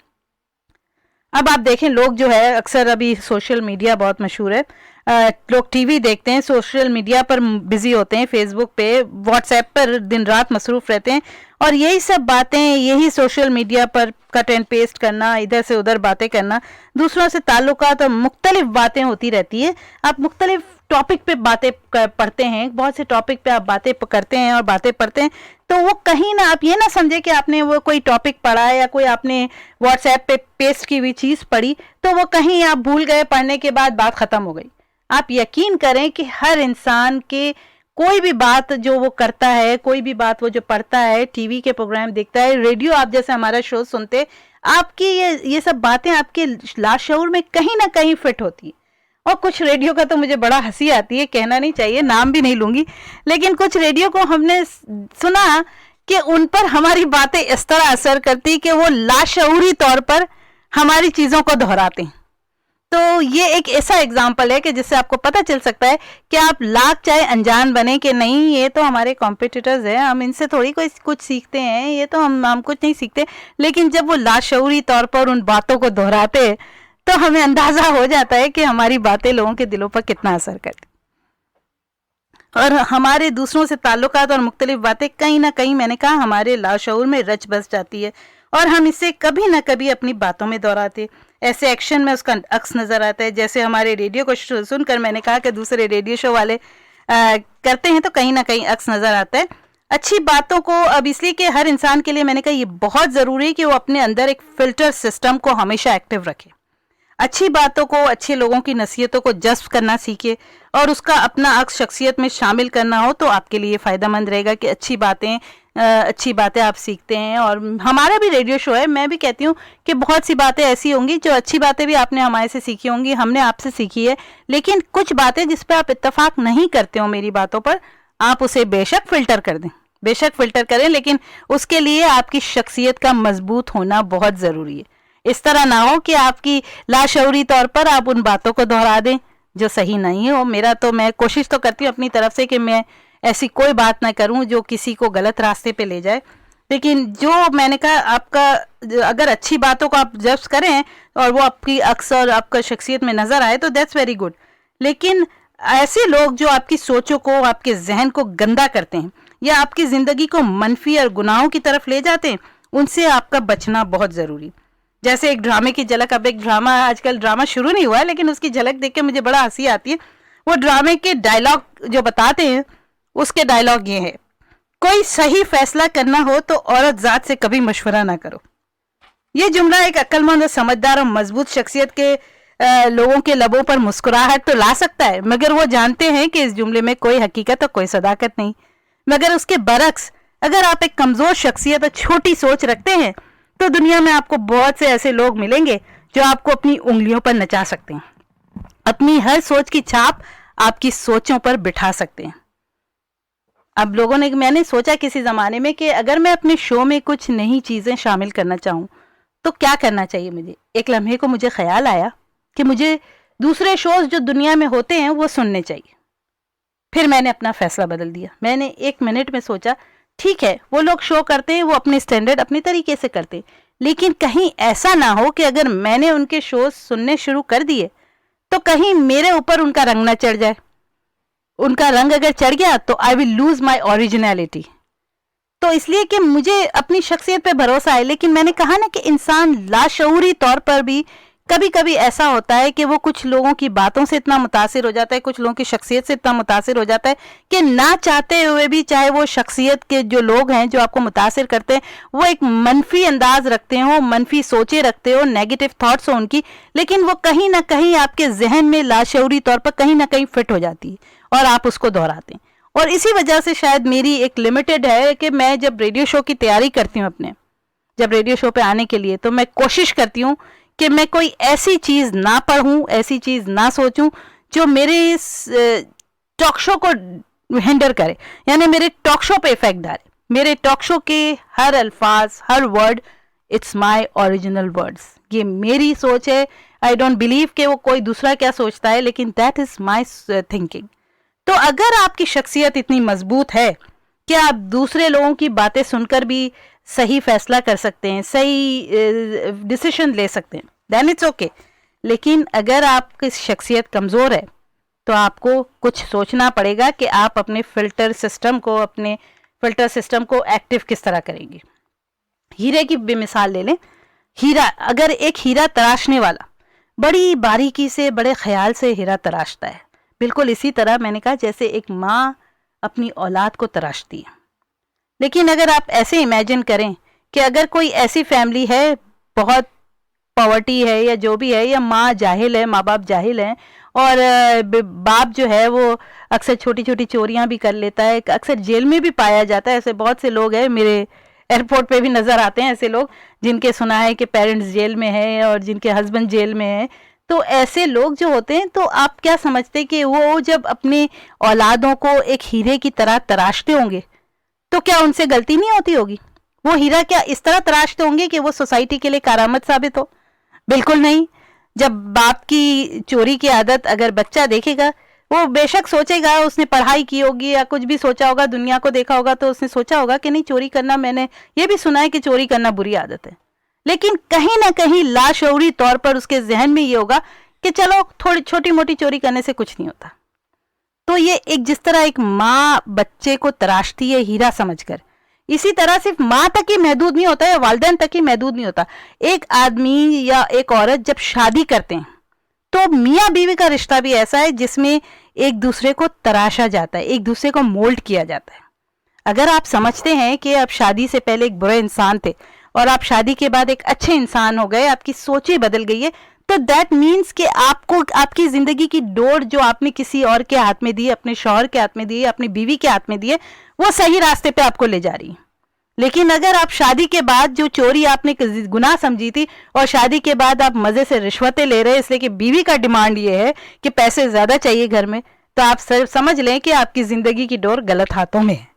अब आप देखें, लोग जो है अक्सर, अभी सोशल मीडिया बहुत मशहूर है, लोग टीवी देखते हैं, सोशल मीडिया पर बिजी होते हैं, फेसबुक पे, व्हाट्सएप पर दिन रात मसरूफ़ रहते हैं, और यही सब बातें, यही सोशल मीडिया पर कट एंड पेस्ट करना, इधर से उधर बातें करना, दूसरों से ताल्लुकात और मुख्तलिफ बातें होती रहती है। आप मुख्तलिफ टॉपिक पे बातें पढ़ते हैं, बहुत से टॉपिक पे आप बातें करते हैं और बातें पढ़ते हैं, तो वो कहीं ना, आप ये ना समझे कि आपने वो कोई टॉपिक पढ़ा है या कोई आपने व्हाट्सएप पे पेस्ट की हुई चीज़ पढ़ी तो वो कहीं आप भूल गए, पढ़ने के बाद बात ख़त्म हो गई। आप यकीन करें कि हर इंसान के कोई भी बात जो वो करता है, कोई भी बात वो जो पढ़ता है, टीवी के प्रोग्राम देखता है, रेडियो आप जैसे हमारा शो सुनते, आपकी ये सब बातें आपके लाशऊर में कहीं ना कहीं फिट होती है। और कुछ रेडियो का तो मुझे बड़ा हंसी आती है, कहना नहीं चाहिए, नाम भी नहीं लूंगी, लेकिन कुछ रेडियो को हमने सुना कि उन पर हमारी बातें इस तरह असर करती कि वो लाशऊरी तौर पर हमारी चीज़ों को दोहराते हैं। तो ये एक ऐसा एग्जाम्पल है कि जिससे आपको पता चल सकता है कि आप लाख चाहे अनजान बने कि नहीं, ये तो हमारे कॉम्पिटिटर्स हैं, हम इनसे थोड़ी कोई कुछ सीखते हैं, ये तो हम कुछ नहीं सीखते, लेकिन जब वो लाशऊरी तौर पर उन बातों को दोहराते तो हमें अंदाज़ा हो जाता है कि हमारी बातें लोगों के दिलों पर कितना असर करती, और हमारे दूसरों से ताल्लुकात और मुख्तलिफ बातें कहीं ना कहीं, मैंने कहा, हमारे लाशऊर में रच बस जाती है, और हम इसे कभी ना कभी अपनी बातों में दोहराते, ऐसे एक्शन में उसका अक्स नज़र आता है। जैसे हमारे रेडियो को सुनकर मैंने कहा कि दूसरे रेडियो शो वाले करते हैं, तो कहीं ना कहीं अक्स नज़र आता है। अच्छी बातों को, अब इसलिए कि हर इंसान के लिए मैंने कहा ये बहुत ज़रूरी है कि वो अपने अंदर एक फ़िल्टर सिस्टम को हमेशा एक्टिव रखे, अच्छी बातों को, अच्छे लोगों की नसीहतों को जज्ब करना सीखे और उसका अपना अक्स शख्सियत में शामिल करना हो, तो आपके लिए फ़ायदेमंद रहेगा कि अच्छी बातें आप सीखते हैं। और हमारा भी रेडियो शो है, मैं भी कहती हूँ कि बहुत सी बातें ऐसी होंगी जो अच्छी बातें भी आपने हमारे से सीखी होंगी, हमने आपसे सीखी है, लेकिन कुछ बातें जिस पर आप इत्तेफाक नहीं करते हो मेरी बातों पर, आप उसे बेशक फ़िल्टर कर दें, बेशक फ़िल्टर करें, लेकिन उसके लिए आपकी शख्सियत का मजबूत होना बहुत ज़रूरी है। इस तरह ना हो कि आपकी लाशऊरी तौर पर आप उन बातों को दोहरा दें जो सही नहीं हो। मैं कोशिश तो करती हूँ अपनी तरफ से कि मैं ऐसी कोई बात ना करूं जो किसी को गलत रास्ते पे ले जाए, लेकिन जो मैंने कहा आपका अगर अच्छी बातों को आप जज करें और वो आपकी अक्सर आपका शख्सियत में नजर आए तो दैट्स वेरी गुड। लेकिन ऐसे लोग जो आपकी सोचों को, आपके जहन को गंदा करते हैं या आपकी जिंदगी को मनफी और गुनाहों की तरफ ले जाते हैं, उनसे आपका बचना बहुत जरूरी। जैसे एक ड्रामे की झलक, अब एक ड्रामा, आजकल ड्रामा शुरू नहीं हुआ है लेकिन उसकी झलक देख के मुझे बड़ा हंसी आती है। वो ड्रामे के डायलॉग जो बताते हैं उसके डायलॉग ये है, कोई सही फैसला करना हो तो औरत जात से कभी मशवरा ना करो। ये जुमला एक अक्लमंद और समझदार और मजबूत शख्सियत के लोगों के लबों पर मुस्कुराहट तो ला सकता है, मगर वो जानते हैं कि इस जुमले में कोई हकीकत और कोई सदाकत नहीं। मगर उसके बरक्स अगर आप एक कमजोर शख्सियत और छोटी सोच रखते हैं तो दुनिया में आपको बहुत से ऐसे लोग मिलेंगे जो आपको अपनी उंगलियों पर नचा सकते हैं, अपनी हर सोच की छाप आपकी सोचों पर बिठा सकते हैं। अब मैंने सोचा किसी ज़माने में कि अगर मैं अपने शो में कुछ नई चीज़ें शामिल करना चाहूँ तो क्या करना चाहिए मुझे। एक लम्हे को मुझे ख्याल आया कि मुझे दूसरे शोज़ जो दुनिया में होते हैं वो सुनने चाहिए। फिर मैंने अपना फैसला बदल दिया। मैंने 1 मिनट में सोचा, ठीक है वो लोग शो करते हैं, वो अपने स्टैंडर्ड अपनी तरीके से करते हैं, लेकिन कहीं ऐसा ना हो कि अगर मैंने उनके शोज़ सुनने शुरू कर दिए तो कहीं मेरे ऊपर उनका रंग ना चढ़ जाए। उनका रंग अगर चढ़ गया तो I will lose my originality. तो इसलिए कि मुझे अपनी शख्सियत पे भरोसा है, लेकिन मैंने कहा ना कि इंसान लाशऊरी तौर पर भी कभी कभी ऐसा होता है कि वो कुछ लोगों की बातों से इतना मुतासिर हो जाता है, कुछ लोगों की शख्सियत से इतना मुतासिर हो जाता है कि ना चाहते हुए भी, चाहे वो शख्सियत के जो लोग हैं जो आपको मुतासिर करते हैं वो एक मनफी अंदाज रखते हो, मनफी सोचे रखते हो, नेगेटिव थॉट्स हो उनकी, लेकिन वो कहीं ना कहीं आपके जहन में लाशऊरी तौर पर कहीं ना कहीं फिट हो जाती है और आप उसको दोहराते हैं। और इसी वजह से शायद मेरी एक लिमिटेड है कि मैं जब रेडियो शो की तैयारी करती हूँ जब रेडियो शो पे आने के लिए, तो मैं कोशिश करती हूँ कि मैं कोई ऐसी चीज़ ना पढ़ूं, ऐसी चीज़ ना सोचूं जो मेरे इस टॉक शो को हिंडर करे, यानी मेरे टॉक शो पे इफेक्ट डाले। मेरे टॉक शो के हर अल्फाज, हर word, it's my original words. ये मेरी सोच है। आई डोंट बिलीव कि वो कोई दूसरा क्या सोचता है, लेकिन दैट इज माय थिंकिंग। तो अगर आपकी शख्सियत इतनी मजबूत है कि आप दूसरे लोगों की बातें सुनकर भी सही फैसला कर सकते हैं, सही डिसीजन ले सकते हैं, देन इट्स ओके। लेकिन अगर आपकी शख्सियत कमज़ोर है तो आपको कुछ सोचना पड़ेगा कि आप अपने फिल्टर सिस्टम को एक्टिव किस तरह करेंगे। हीरे की बेमिसाल ले लें। अगर एक हीरा तराशने वाला बड़ी बारीकी से, बड़े ख्याल से हीरा तराशता है, बिल्कुल इसी तरह मैंने कहा जैसे एक माँ अपनी औलाद को तराशती है। लेकिन अगर आप ऐसे इमेजिन करें कि अगर कोई ऐसी फैमिली है, बहुत पॉवर्टी है या जो भी है, या माँ जाहिल है, माँ बाप जाहिल हैं और बाप जो है वो अक्सर छोटी छोटी चोरियां भी कर लेता है, अक्सर जेल में भी पाया जाता है। ऐसे बहुत से लोग हैं, मेरे एयरपोर्ट पे भी नज़र आते हैं ऐसे लोग जिनके सुना है कि पेरेंट्स जेल में है और जिनके हस्बैंड जेल में है। तो ऐसे लोग जो होते हैं, तो आप क्या समझते कि वो जब अपनी औलादों को एक हीरे की तरह तराशते होंगे तो क्या उनसे गलती नहीं होती होगी? वो हीरा क्या इस तरह तराशते होंगे कि वो सोसाइटी के लिए कारामद साबित हो? बिल्कुल नहीं। जब बाप की चोरी की आदत अगर बच्चा देखेगा, वो बेशक सोचेगा, उसने पढ़ाई की होगी या कुछ भी सोचा होगा, दुनिया को देखा होगा, तो उसने सोचा होगा कि नहीं चोरी करना, मैंने ये भी सुना है कि चोरी करना बुरी आदत है। लेकिन कहीं ना कहीं लाशऊरी तौर पर उसके जहन में ये होगा कि चलो थोड़ी छोटी मोटी चोरी करने से कुछ नहीं होता। तो ये एक जिस तरह एक माँ बच्चे को तराशती है हीरा समझकर, इसी तरह सिर्फ माँ तक ही महदूद नहीं होता या वालिदैन तक ही महदूद नहीं होता। एक आदमी या एक औरत जब शादी करते हैं तो मियाँ बीवी का रिश्ता भी ऐसा है जिसमें एक दूसरे को तराशा जाता है, एक दूसरे को मोल्ड किया जाता है। अगर आप समझते हैं कि आप शादी से पहले एक बुरे इंसान थे और आप शादी के बाद एक अच्छे इंसान हो गए, आपकी सोचें बदल गई है, तो दैट मीन्स कि आपको आपकी जिंदगी की डोर जो आपने किसी और के हाथ में दी, अपने शौहर के हाथ में दी, अपनी बीवी के हाथ में दी है, वो सही रास्ते पे आपको ले जा रही है। लेकिन अगर आप शादी के बाद जो चोरी आपने गुनाह समझी थी और शादी के बाद आप मजे से रिश्वतें ले रहे हैं इसलिए कि बीवी का डिमांड ये है कि पैसे ज्यादा चाहिए घर में, तो आप समझ लें कि आपकी जिंदगी की डोर गलत हाथों में है।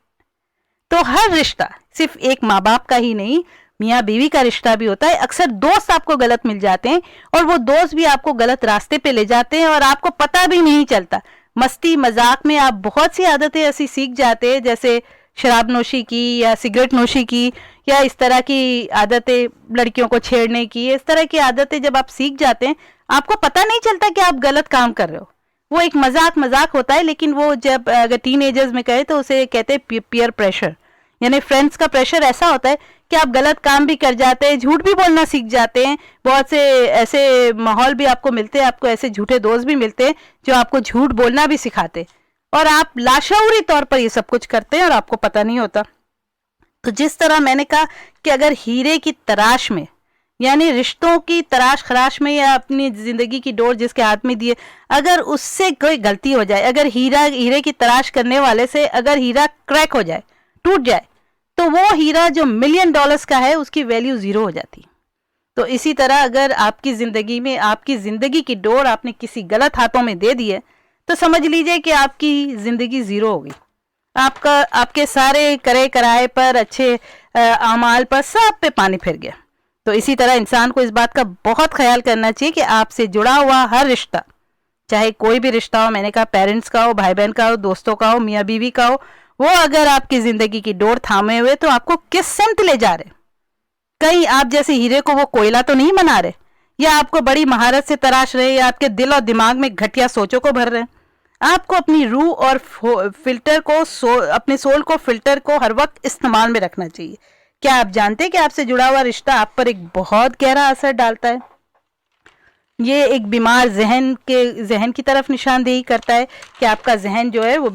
तो हर रिश्ता सिर्फ एक माँ बाप का ही नहीं, मियाँ बीवी का रिश्ता भी होता है। अक्सर दोस्त आपको गलत मिल जाते हैं और वो दोस्त भी आपको गलत रास्ते पे ले जाते हैं और आपको पता भी नहीं चलता। मस्ती मजाक में आप बहुत सी आदतें ऐसी सीख जाते हैं, जैसे शराब नोशी की या सिगरेट नोशी की या इस तरह की आदतें, लड़कियों को छेड़ने की, इस तरह की आदतें जब आप सीख जाते हैं आपको पता नहीं चलता कि आप गलत काम कर रहे हो। वो एक मजाक होता है, लेकिन वो जब अगर टीनेजर्स में कहे तो उसे कहते हैं पीयर प्रेशर, यानी फ्रेंड्स का प्रेशर ऐसा होता है कि आप गलत काम भी कर जाते हैं, झूठ भी बोलना सीख जाते हैं। बहुत से ऐसे माहौल भी आपको मिलते हैं, आपको ऐसे झूठे दोस्त भी मिलते हैं जो आपको झूठ बोलना भी सिखाते हैं और आप लाशऊरी तौर पर ये सब कुछ करते हैं और आपको पता नहीं होता। तो जिस तरह मैंने कहा कि अगर हीरे की तलाश में, यानी रिश्तों की तलाश खराश में, या अपनी जिंदगी की डोर जिसके हाथ में दिए, अगर उससे कोई गलती हो जाए, अगर हीरे की तलाश करने वाले से अगर हीरा क्रैक हो जाए, टूट जाए, तो वो हीरा जो $1 मिलियन का है उसकी वैल्यू 0 हो जाती। तो इसी तरह अगर आपकी जिंदगी में आपकी जिंदगी की डोर आपने किसी गलत हाथों में दे दी है तो समझ लीजिए कि आपकी जिंदगी 0 हो गई। आपके सारे करे कराए पर, अच्छे अमाल पर, सब पे पानी फिर गया। तो इसी तरह इंसान को इस बात का बहुत ख्याल करना चाहिए कि आपसे जुड़ा हुआ हर रिश्ता, चाहे कोई भी रिश्ता हो, मैंने कहा पेरेंट्स का हो, भाई बहन का हो, दोस्तों का हो, मियाँ बीवी का हो, वो अगर आपकी जिंदगी की डोर थामे हुए तो आपको किस सिमत ले जा रहे। कहीं आप जैसे हीरे को वो कोयला तो नहीं बना रहे, या आपको बड़ी महारत से तराश रहे, या आपके दिल और दिमाग में घटिया सोचों को भर रहे। आपको अपनी रूह और फिल्टर को अपने सोल को, फिल्टर को हर वक्त इस्तेमाल में रखना चाहिए। क्या आप जानते हैं कि आपसे जुड़ा हुआ रिश्ता आप पर एक बहुत गहरा असर डालता है? ये एक बीमार जहन की तरफ निशानदेही करता है कि आपका जहन जो है वो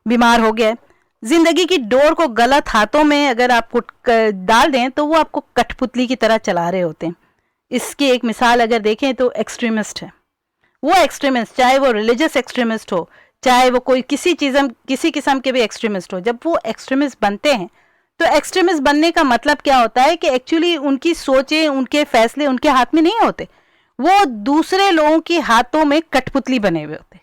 बीमार हो गया है। जिंदगी की डोर को गलत हाथों में अगर आप डाल दें तो वो आपको कठपुतली की तरह चला रहे होते हैं। इसकी एक मिसाल अगर देखें तो एक्सट्रीमिस्ट है। वो एक्सट्रीमिस्ट, चाहे वो रिलीजियस एक्सट्रीमिस्ट हो, चाहे वो कोई किसी किस्म के भी एक्सट्रीमिस्ट हो, जब वो एक्सट्रीमिस्ट बनते हैं तो एक्सट्रीमिस्ट बनने का मतलब क्या होता है कि एक्चुअली उनकी सोचें, उनके फैसले उनके हाथ में नहीं होते, वो दूसरे लोगों के हाथों में कठपुतली बने हुए होते।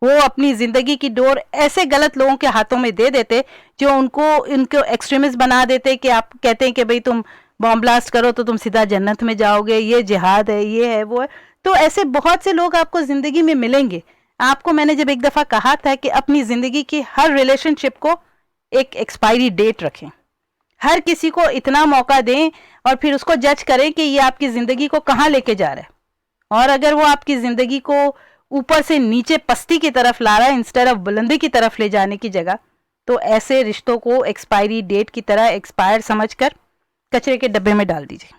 वो अपनी जिंदगी की डोर ऐसे गलत लोगों के हाथों में दे देते जो उनको एक्सट्रीमिस्ट बना देते कि आप कहते हैं कि भाई तुम बॉम्ब ब्लास्ट करो तो तुम सीधा जन्नत में जाओगे, ये जिहाद है, ये है, वो है। तो ऐसे बहुत से लोग आपको जिंदगी में मिलेंगे। आपको मैंने जब एक दफा कहा था कि अपनी जिंदगी की हर रिलेशनशिप को एक एक्सपायरी डेट रखें, हर किसी को इतना मौका दें और फिर उसको जज करें कि ये आपकी जिंदगी को कहाँ लेके जा रहा है। और अगर वो आपकी जिंदगी को ऊपर से नीचे पस्ती की तरफ ला रहा है इंस्टेड ऑफ बुलंदी की तरफ ले जाने की जगह, तो ऐसे रिश्तों को एक्सपायरी डेट की तरह एक्सपायर समझकर कचरे के डब्बे में डाल दीजिए।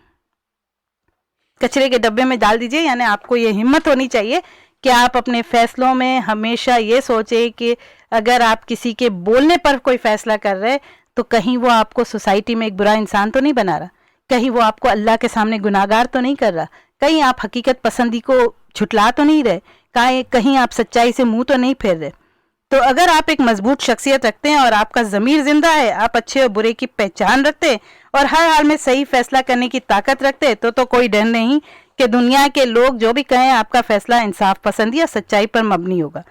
कचरे के डब्बे में डाल दीजिए, यानी आपको ये हिम्मत होनी चाहिए कि आप अपने फैसलों में हमेशा ये सोचें कि अगर आप किसी के बोलने पर कोई फैसला कर रहे हैं तो कहीं वो आपको सोसाइटी में एक बुरा इंसान तो नहीं बना रहा, कहीं वो आपको अल्लाह के सामने गुनाहगार तो नहीं कर रहा, कहीं आप हकीकत पसंदी को झुटला तो नहीं रहे, कहीं आप सच्चाई से मुंह तो नहीं फेर रहे। तो अगर आप एक मजबूत शख्सियत रखते हैं और आपका ज़मीर जिंदा है, आप अच्छे और बुरे की पहचान रखते हैं और हर हाल में सही फैसला करने की ताकत रखते हैं, तो कोई डर नहीं कि दुनिया के लोग जो भी कहें आपका फैसला इंसाफ पसंदी या सच्चाई पर मबनी होगा।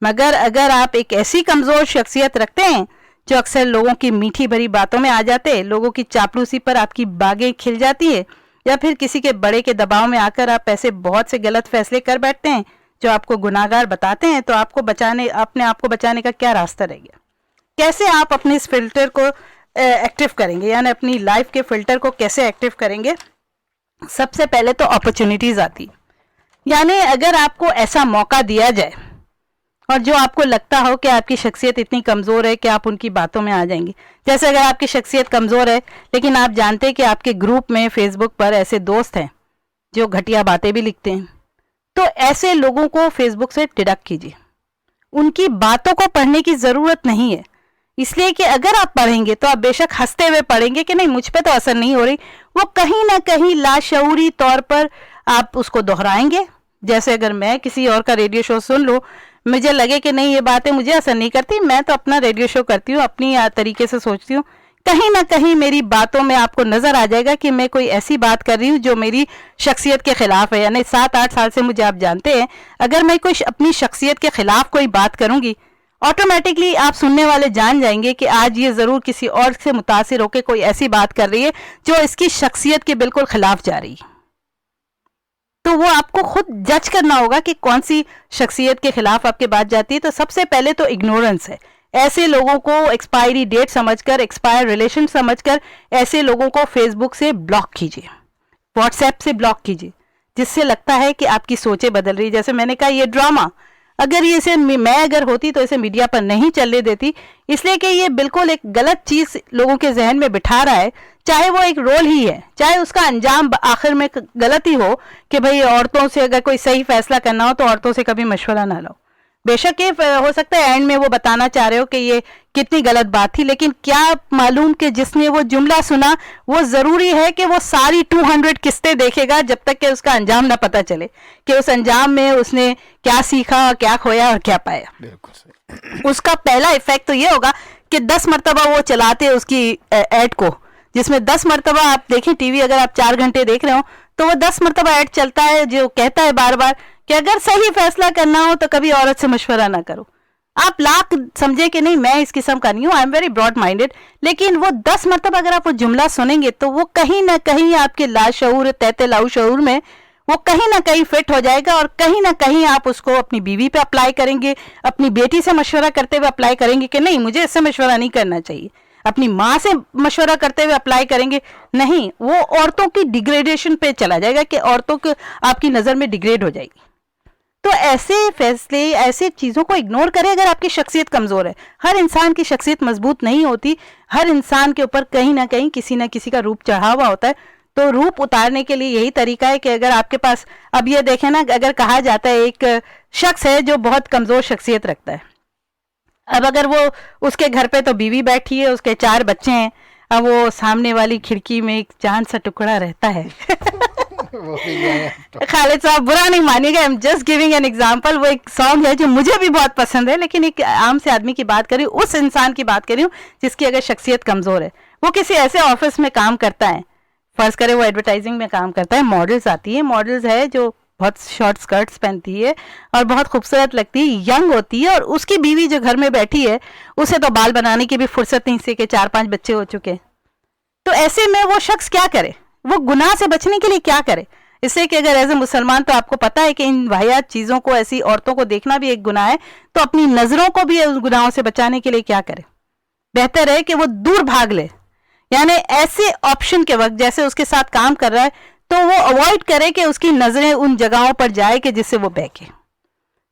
मगर अगर आप एक ऐसी कमज़ोर शख्सियत रखते हैं जो अक्सर लोगों की मीठी भरी बातों में आ जाते हैं, लोगों की चापलूसी पर आपकी बागें खिल जाती है, या फिर किसी के बड़े के दबाव में आकर आप ऐसे बहुत से गलत फैसले कर बैठते हैं जो आपको गुनाहगार बताते हैं, तो अपने आप को बचाने का क्या रास्ता रह गया? कैसे आप अपने इस फिल्टर को एक्टिव करेंगे, यानी अपनी लाइफ के फिल्टर को कैसे एक्टिव करेंगे? सबसे पहले तो अपॉर्चुनिटीज आती, यानी अगर आपको ऐसा मौका दिया जाए और जो आपको लगता हो कि आपकी शख्सियत इतनी कमज़ोर है कि आप उनकी बातों में आ जाएंगे। जैसे अगर आपकी शख्सियत कमज़ोर है लेकिन आप जानते हैं कि आपके ग्रुप में फेसबुक पर ऐसे दोस्त हैं जो घटिया बातें भी लिखते हैं, तो ऐसे लोगों को फेसबुक से डिडक्ट कीजिए। उनकी बातों को पढ़ने की ज़रूरत नहीं है, इसलिए कि अगर आप पढ़ेंगे तो आप बेशक हंसते हुए पढ़ेंगे कि नहीं मुझ पे तो असर नहीं हो रही, वो कहीं ना कहीं लाशऊरी तौर पर आप उसको दोहराएंगे। जैसे अगर मैं किसी और का रेडियो शो सुन लूँ, मुझे लगे कि नहीं ये बातें मुझे असर नहीं करती, मैं तो अपना रेडियो शो करती हूँ, अपनी तरीके से सोचती हूँ, कहीं ना कहीं मेरी बातों में आपको नजर आ जाएगा कि मैं कोई ऐसी बात कर रही हूँ जो मेरी शख्सियत के खिलाफ है। यानी 7-8 साल से मुझे आप जानते हैं, अगर मैं कोई अपनी शख्सियत के खिलाफ कोई बात करूंगी ऑटोमेटिकली आप सुनने वाले जान जाएंगे कि आज ये ज़रूर किसी और से मुतासिर होकर कोई ऐसी बात कर रही है जो इसकी शख्सियत के बिल्कुल खिलाफ जा रही है। तो वो आपको खुद जज करना होगा कि कौन सी शख्सियत के खिलाफ आपकी बात जाती है। तो सबसे पहले तो इग्नोरेंस है। ऐसे लोगों को एक्सपायरी डेट समझकर, एक्सपायर रिलेशन समझकर ऐसे लोगों को फेसबुक से ब्लॉक कीजिए, व्हाट्सएप से ब्लॉक कीजिए, जिससे लगता है कि आपकी सोचें बदल रही। जैसे मैंने कहा, ये ड्रामा अगर ये इसे मैं अगर होती तो इसे मीडिया पर नहीं चलने देती, इसलिए कि ये बिल्कुल एक गलत चीज़ लोगों के जहन में बिठा रहा है। चाहे वो एक रोल ही है, चाहे उसका अंजाम आखिर में गलत ही हो कि भाई औरतों से अगर कोई सही फैसला करना हो तो औरतों से कभी मशवरा ना लो। बेशक ये हो सकता है एंड में वो बताना चाह रहे हो कि ये कितनी गलत बात थी, लेकिन क्या मालूम कि जिसने वो जुमला सुना वो ज़रूरी है कि वो सारी 200 किस्तें देखेगा जब तक कि उसका अंजाम ना पता चले कि उस अंजाम में उसने क्या सीखा, क्या खोया और क्या पाया। बिल्कुल सही। उसका पहला इफेक्ट तो ये होगा कि 10 मरतबा वो चलाते उसकी ऐड को, जिसमें 10 मरतबा आप देखें टीवी, अगर आप 4 घंटे देख रहे हो तो वो 10 मरतबा ऐड चलता है जो कहता है बार बार कि अगर सही फैसला करना हो तो कभी औरत से मशवरा ना करो। आप लाख समझे कि नहीं मैं इस किस्म का नहीं हूँ, I am very broad minded, लेकिन वो 10 मरतबा अगर आप वो जुमला सुनेंगे तो वो कहीं ना कहीं आपके लाशऊर, तहते लाशऊर में वो कहीं ना कहीं फिट हो जाएगा और कहीं ना कहीं आप उसको अपनी बीवी पे अप्लाई करेंगे, अपनी बेटी से मशवरा करते हुए अप्लाई करेंगे कि नहीं मुझे इससे मशवरा नहीं करना चाहिए, अपनी माँ से मशवरा करते हुए अप्लाई करेंगे, नहीं, वो औरतों की डिग्रेडेशन पे चला जाएगा कि औरतों को आपकी नज़र में डिग्रेड हो जाएगी। तो ऐसे फैसले, ऐसे चीज़ों को इग्नोर करें अगर आपकी शख्सियत कमज़ोर है। हर इंसान की शख्सियत मजबूत नहीं होती, हर इंसान के ऊपर कहीं ना कहीं किसी ना किसी का रूप चढ़ा हुआ होता है। तो रूप उतारने के लिए यही तरीका है कि अगर आपके पास, अब ये देखें ना, अगर कहा जाता है एक शख्स है जो बहुत कमज़ोर शख्सियत रखता है, अब अगर वो उसके घर पे तो बीवी बैठी है, उसके 4 बच्चे हैं, अब वो सामने वाली खिड़की में एक चांद सा टुकड़ा रहता है खालिद साहब बुरा नहीं मानिएगा, I am just giving an example. वो एक सॉन्ग है जो मुझे भी बहुत पसंद है, लेकिन एक आम से आदमी की बात कर रही हूँ, उस इंसान की बात कर रही हूँ जिसकी अगर शख्सियत कमज़ोर है। वो किसी ऐसे ऑफिस में काम करता है, फ़र्ज़ करें वो एडवर्टाइजिंग में काम करता है, मॉडल्स आती है, मॉडल्स है जो बहुत शॉर्ट स्कर्ट्स पहनती है और बहुत खूबसूरत लगती है, यंग होती है, और उसकी बीवी जो घर में बैठी है उसे तो बाल बनाने की भी फुर्सत नहीं से कि 4-5 बच्चे हो चुके। तो ऐसे में वो शख्स क्या करे, वो गुनाह से बचने के लिए क्या करे? इससे कि अगर एज ए मुसलमान तो आपको पता है कि इन वाहियात चीज़ों को, ऐसी औरतों को देखना भी एक गुनाह है, तो अपनी नज़रों को भी उन गुनाहों से बचाने के लिए क्या करे? बेहतर है कि वो दूर भाग ले, यानी ऐसे ऑप्शन के वक्त जैसे उसके साथ काम कर रहा है तो वो अवॉइड करे कि उसकी नज़रें उन जगहों पर जाए कि जिससे वो बहके।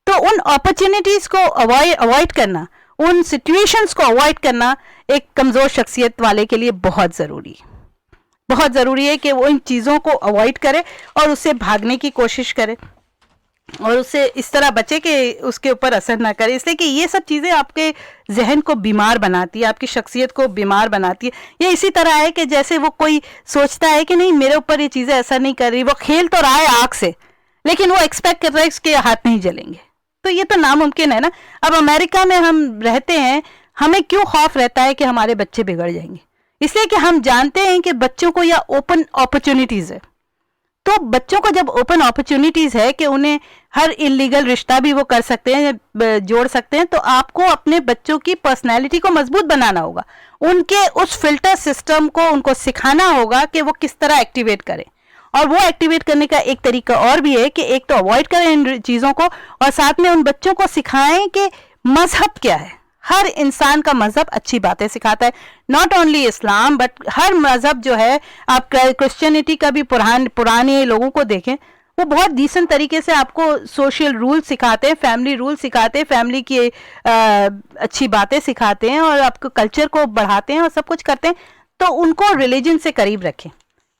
तो उन अपॉर्चुनिटीज़ को अवॉइड करना, उन सिचुएशंस को अवॉइड करना एक कमज़ोर शख्सियत वाले के लिए बहुत ज़रूरी है। बहुत ज़रूरी है कि वो इन चीज़ों को अवॉइड करे और उससे भागने की कोशिश करे और उससे इस तरह बचे कि उसके ऊपर असर ना करे, इसलिए कि ये सब चीज़ें आपके जहन को बीमार बनाती है, आपकी शख्सियत को बीमार बनाती है। ये इसी तरह है कि जैसे वो कोई सोचता है कि नहीं मेरे ऊपर ये चीज़ें असर नहीं कर रही, वो खेल तो रहा है आग से, लेकिन वो एक्सपेक्ट कर रहा है इसके हाथ नहीं जलेंगे, तो ये तो नामुमकिन है ना। अब अमेरिका में हम रहते हैं, हमें क्यों खौफ रहता है कि हमारे बच्चे बिगड़ जाएंगे? इसलिए कि हम जानते हैं कि बच्चों को यह ओपन अपॉर्चुनिटीज़ है। तो बच्चों को जब ओपन अपॉर्चुनिटीज़ है कि उन्हें हर इलीगल रिश्ता भी वो कर सकते हैं, जोड़ सकते हैं, तो आपको अपने बच्चों की पर्सनैलिटी को मजबूत बनाना होगा, उनके उस फिल्टर सिस्टम को उनको सिखाना होगा कि वो किस तरह एक्टिवेट करें। और वो एक्टिवेट करने का एक तरीका और भी है कि एक तो अवॉइड करें इन चीज़ों को, और साथ में उन बच्चों को सिखाएं कि मजहब क्या है। हर इंसान का मजहब अच्छी बातें सिखाता है, नॉट ओनली इस्लाम बट हर मजहब जो है, आप क्रिश्चियनिटी का भी पुराने लोगों को देखें, वो बहुत डिसेंट तरीके से आपको सोशल रूल सिखाते हैं, फैमिली रूल सिखाते हैं, फैमिली की अच्छी बातें सिखाते हैं और आपको कल्चर को बढ़ाते हैं और सब कुछ करते हैं। तो उनको रिलीजन से करीब रखें।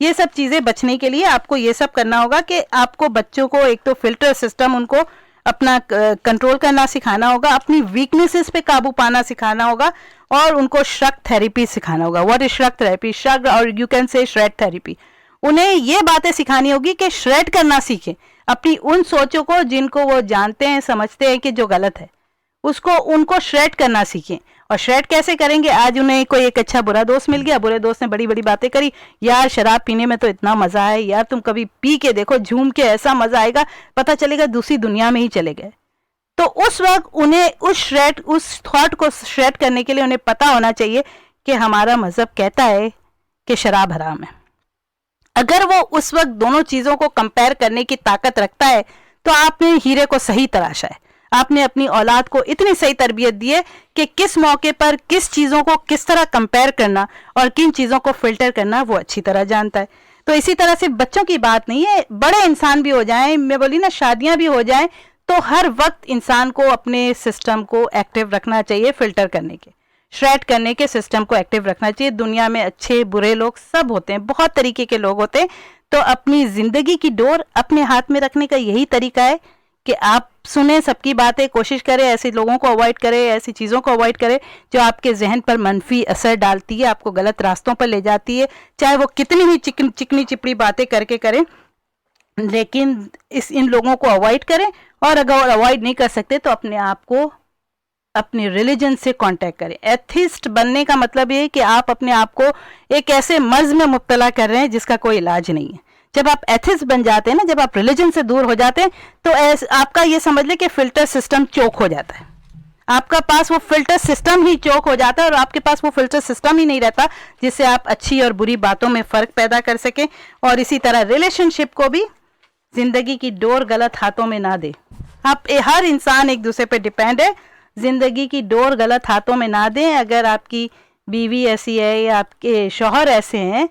ये सब चीज़ें बचने के लिए आपको ये सब करना होगा कि आपको बच्चों को एक तो फिल्टर सिस्टम उनको अपना कंट्रोल करना सिखाना होगा, अपनी वीकनेसेस पे काबू पाना सिखाना होगा, और उनको श्रक थेरेपी सिखाना होगा। What is shrug therapy? Shrug, or you can say shred therapy. उन्हें ये बातें सिखानी होगी कि श्रेड करना सीखें अपनी उन सोचों को जिनको वो जानते हैं, समझते हैं कि जो गलत है, उसको उनको श्रेड करना सीखें। और श्रेड कैसे करेंगे? आज उन्हें कोई एक अच्छा बुरा दोस्त मिल गया, बुरे दोस्त ने बड़ी बड़ी बातें करी, यार शराब पीने में तो इतना मज़ा है, यार तुम कभी पी के देखो, झूम के ऐसा मज़ा आएगा, पता चलेगा दूसरी दुनिया में ही चले गए। तो उस वक्त उन्हें उस थॉट को श्रेड करने के लिए उन्हें पता होना चाहिए कि हमारा मजहब कहता है कि शराब हराम है। अगर वो उस वक्त दोनों चीज़ों को कंपेयर करने की ताकत रखता है तो आपने हीरे को सही तराशा है। आपने अपनी औलाद को इतनी सही तरबियत दी है कि किस मौके पर किस चीज़ों को किस तरह कंपेयर करना और किन चीज़ों को फिल्टर करना वो अच्छी तरह जानता है। तो इसी तरह से बच्चों की बात नहीं है, बड़े इंसान भी हो जाएं, मैं बोली ना शादियां भी हो जाएं, तो हर वक्त इंसान को अपने सिस्टम को एक्टिव रखना चाहिए, फिल्टर करने के, श्रेड करने के सिस्टम को एक्टिव रखना चाहिए। दुनिया में अच्छे बुरे लोग सब होते हैं, बहुत तरीके के लोग होते हैं। तो अपनी ज़िंदगी की डोर अपने हाथ में रखने का यही तरीका है कि आप सुने सबकी बातें, कोशिश करें ऐसे लोगों को अवॉइड करें, ऐसी चीज़ों को अवॉइड करें जो आपके जहन पर मनफी असर डालती है, आपको गलत रास्तों पर ले जाती है, चाहे वो कितनी भी चिकनी चिपड़ी बातें करके करें, लेकिन इन लोगों को अवॉइड करें। और अगर अवॉइड नहीं कर सकते तो अपने आप को अपने रिलीजन से कांटेक्ट करें। एथिस्ट बनने का मतलब ये है कि आप अपने आप को एक ऐसे मर्ज में मुब्तला कर रहे हैं जिसका कोई इलाज नहीं है। जब आप एथिस्ट बन जाते हैं ना, जब आप रिलीजन से दूर हो जाते हैं, तो आपका ये समझ लें कि फिल्टर सिस्टम चोक हो जाता है। आपका पास वो फिल्टर सिस्टम ही चोक हो जाता है और आपके पास वो फिल्टर सिस्टम ही नहीं रहता जिससे आप अच्छी और बुरी बातों में फ़र्क पैदा कर सकें। और इसी तरह रिलेशनशिप को भी ज़िंदगी की डोर गलत हाथों में ना दे। आप हर इंसान एक दूसरे पे डिपेंड है, ज़िंदगी की डोर गलत हाथों में ना दें। अगर आपकी बीवी ऐसी है या आपके शौहर ऐसे हैं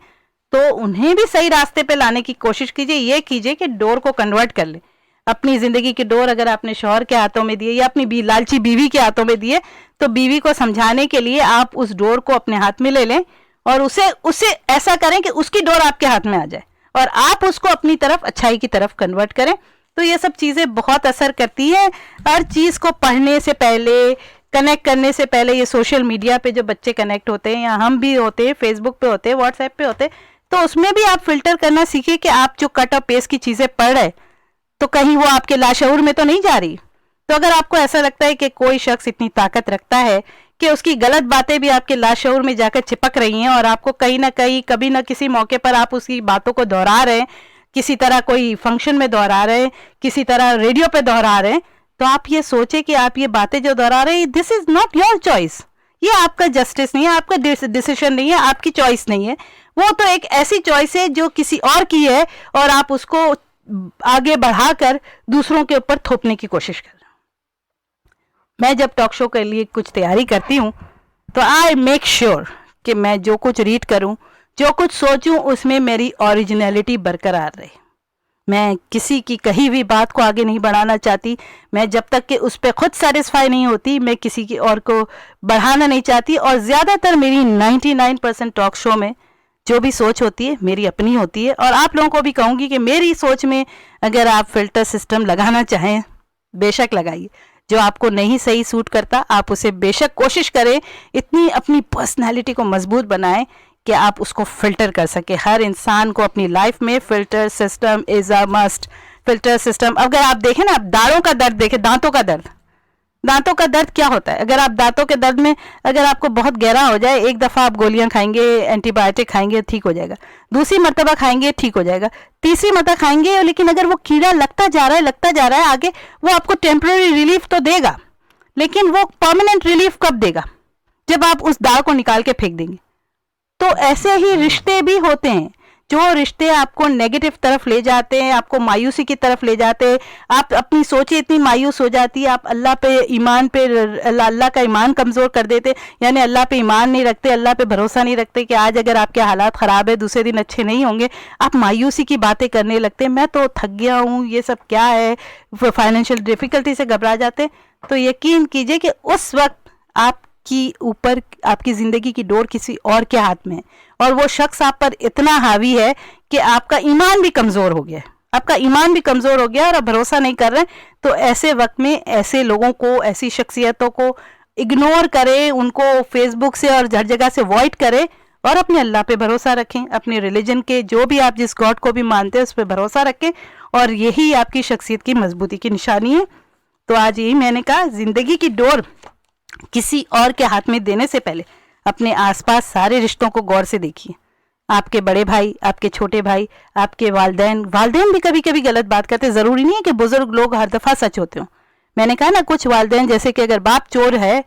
तो उन्हें भी सही रास्ते पे लाने की कोशिश कीजिए। ये कीजिए कि डोर को कन्वर्ट कर ले। अपनी ज़िंदगी की डोर अगर आपने शौहर के हाथों में दिए या अपनी लालची बीवी के हाथों में दिए तो बीवी को समझाने के लिए आप उस डोर को अपने हाथ में ले लें और उसे ऐसा करें कि उसकी डोर आपके हाथ में आ जाए और आप उसको अपनी तरफ, अच्छाई की तरफ कन्वर्ट करें। तो ये सब चीज़ें बहुत असर करती है। हर चीज़ को पढ़ने से पहले, कनेक्ट करने से पहले, ये सोशल मीडिया पे जो बच्चे कनेक्ट होते हैं या हम भी होते हैं, फेसबुक पे होते हैं, व्हाट्सएप पे होते हैं, तो उसमें भी आप फिल्टर करना सीखिए कि आप जो कट और पेस्ट की चीज़ें पढ़ रहे तो कहीं वो आपके लाशऊर में तो नहीं जा रही। तो अगर आपको ऐसा लगता है कि कोई शख्स इतनी ताकत रखता है कि उसकी गलत बातें भी आपके लाशऊर में जाकर चिपक रही हैं और आपको कहीं ना कहीं कभी ना किसी मौके पर आप उसकी बातों को दोहरा रहे हैं, किसी तरह कोई फंक्शन में दोहरा रहे हैं, किसी तरह रेडियो पे दोहरा रहे हैं, तो आप ये सोचे कि आप ये बातें जो दोहरा रहे हैं, this is not your choice. ये आपका जस्टिस नहीं है, आपका डिसीजन नहीं है, आपकी चॉइस नहीं है। वो तो एक ऐसी चॉइस है जो किसी और की है और आप उसको आगे बढ़ाकर दूसरों के ऊपर थोपने की कोशिश कर रहे हैं। मैं जब टॉक शो के लिए कुछ तैयारी करती हूँ तो आई मेक श्योर कि मैं जो कुछ रीड करूँ, जो कुछ सोचूं, उसमें मेरी ओरिजिनलिटी बरकरार रहे। मैं किसी की कही हुई बात को आगे नहीं बढ़ाना चाहती। मैं जब तक कि उस पर खुद सेटिस्फाई नहीं होती, मैं किसी की और को बढ़ाना नहीं चाहती। और ज़्यादातर मेरी 99% टॉक शो में जो भी सोच होती है मेरी अपनी होती है। और आप लोगों को भी कहूँगी कि मेरी सोच में अगर आप फिल्टर सिस्टम लगाना चाहें, बेशक लगाइए। जो आपको नहीं सही सूट करता आप उसे बेशक कोशिश करें, इतनी अपनी पर्सनैलिटी को मजबूत बनाएं कि आप उसको फिल्टर कर सके। हर इंसान को अपनी लाइफ में filter system is a must. Filter system, अगर आप देखें ना, आप दाढ़ों का दर्द देखें, दांतों का दर्द क्या होता है? अगर आप दांतों के दर्द में अगर आपको बहुत गहरा हो जाए, एक दफ़ा आप गोलियां खाएंगे, एंटीबायोटिक खाएंगे, ठीक हो जाएगा। दूसरी मरतबा खाएंगे, ठीक हो जाएगा। तीसरी मरतबा खाएंगे, लेकिन अगर वो कीड़ा लगता जा रहा है आगे, वो आपको टेम्पररी रिलीफ तो देगा, लेकिन वो परमानेंट रिलीफ कब देगा? जब आप उस दाग को निकाल के फेंक देंगे। तो ऐसे ही रिश्ते भी होते हैं, जो रिश्ते आपको नेगेटिव तरफ ले जाते हैं, आपको मायूसी की तरफ ले जाते हैं। आप अपनी सोचें इतनी मायूस हो जाती है, आप अल्लाह पे ईमान पे अल्लाह का ईमान कमज़ोर कर देते, यानी अल्लाह पे ईमान नहीं रखते, अल्लाह पे भरोसा नहीं रखते कि आज अगर आपके हालात ख़राब है दूसरे दिन अच्छे नहीं होंगे। आप मायूसी की बातें करने लगते हैं, मैं तो थक गया हूँ, ये सब क्या है, फाइनेंशियल डिफ़िकल्टी से घबरा जाते। तो यकीन कीजिए कि उस वक्त आपकी ऊपर आपकी ज़िंदगी की डोर किसी और के हाथ में है और वो शख्स आप पर इतना हावी है कि आपका ईमान भी कमज़ोर हो गया, और आप भरोसा नहीं कर रहे। तो ऐसे वक्त में ऐसे लोगों को, ऐसी शख्सियतों को इग्नोर करें, उनको फेसबुक से और हर जगह से अवॉइड करें और अपने अल्लाह पे भरोसा रखें। अपने रिलीजन के जो भी आप जिस गॉड को भी मानते हैं उस पर भरोसा रखें और यही आपकी शख्सियत की मजबूती की निशानी है। तो आज यही मैंने कहा, ज़िंदगी की डोर किसी और के हाथ में देने से पहले अपने आसपास सारे रिश्तों को गौर से देखिए। आपके बड़े भाई, आपके छोटे भाई, आपके वालिदैन भी कभी कभी गलत बात करते। ज़रूरी नहीं है कि बुज़ुर्ग लोग हर दफ़ा सच होते हों। मैंने कहा ना, कुछ वालिदैन जैसे कि अगर बाप चोर है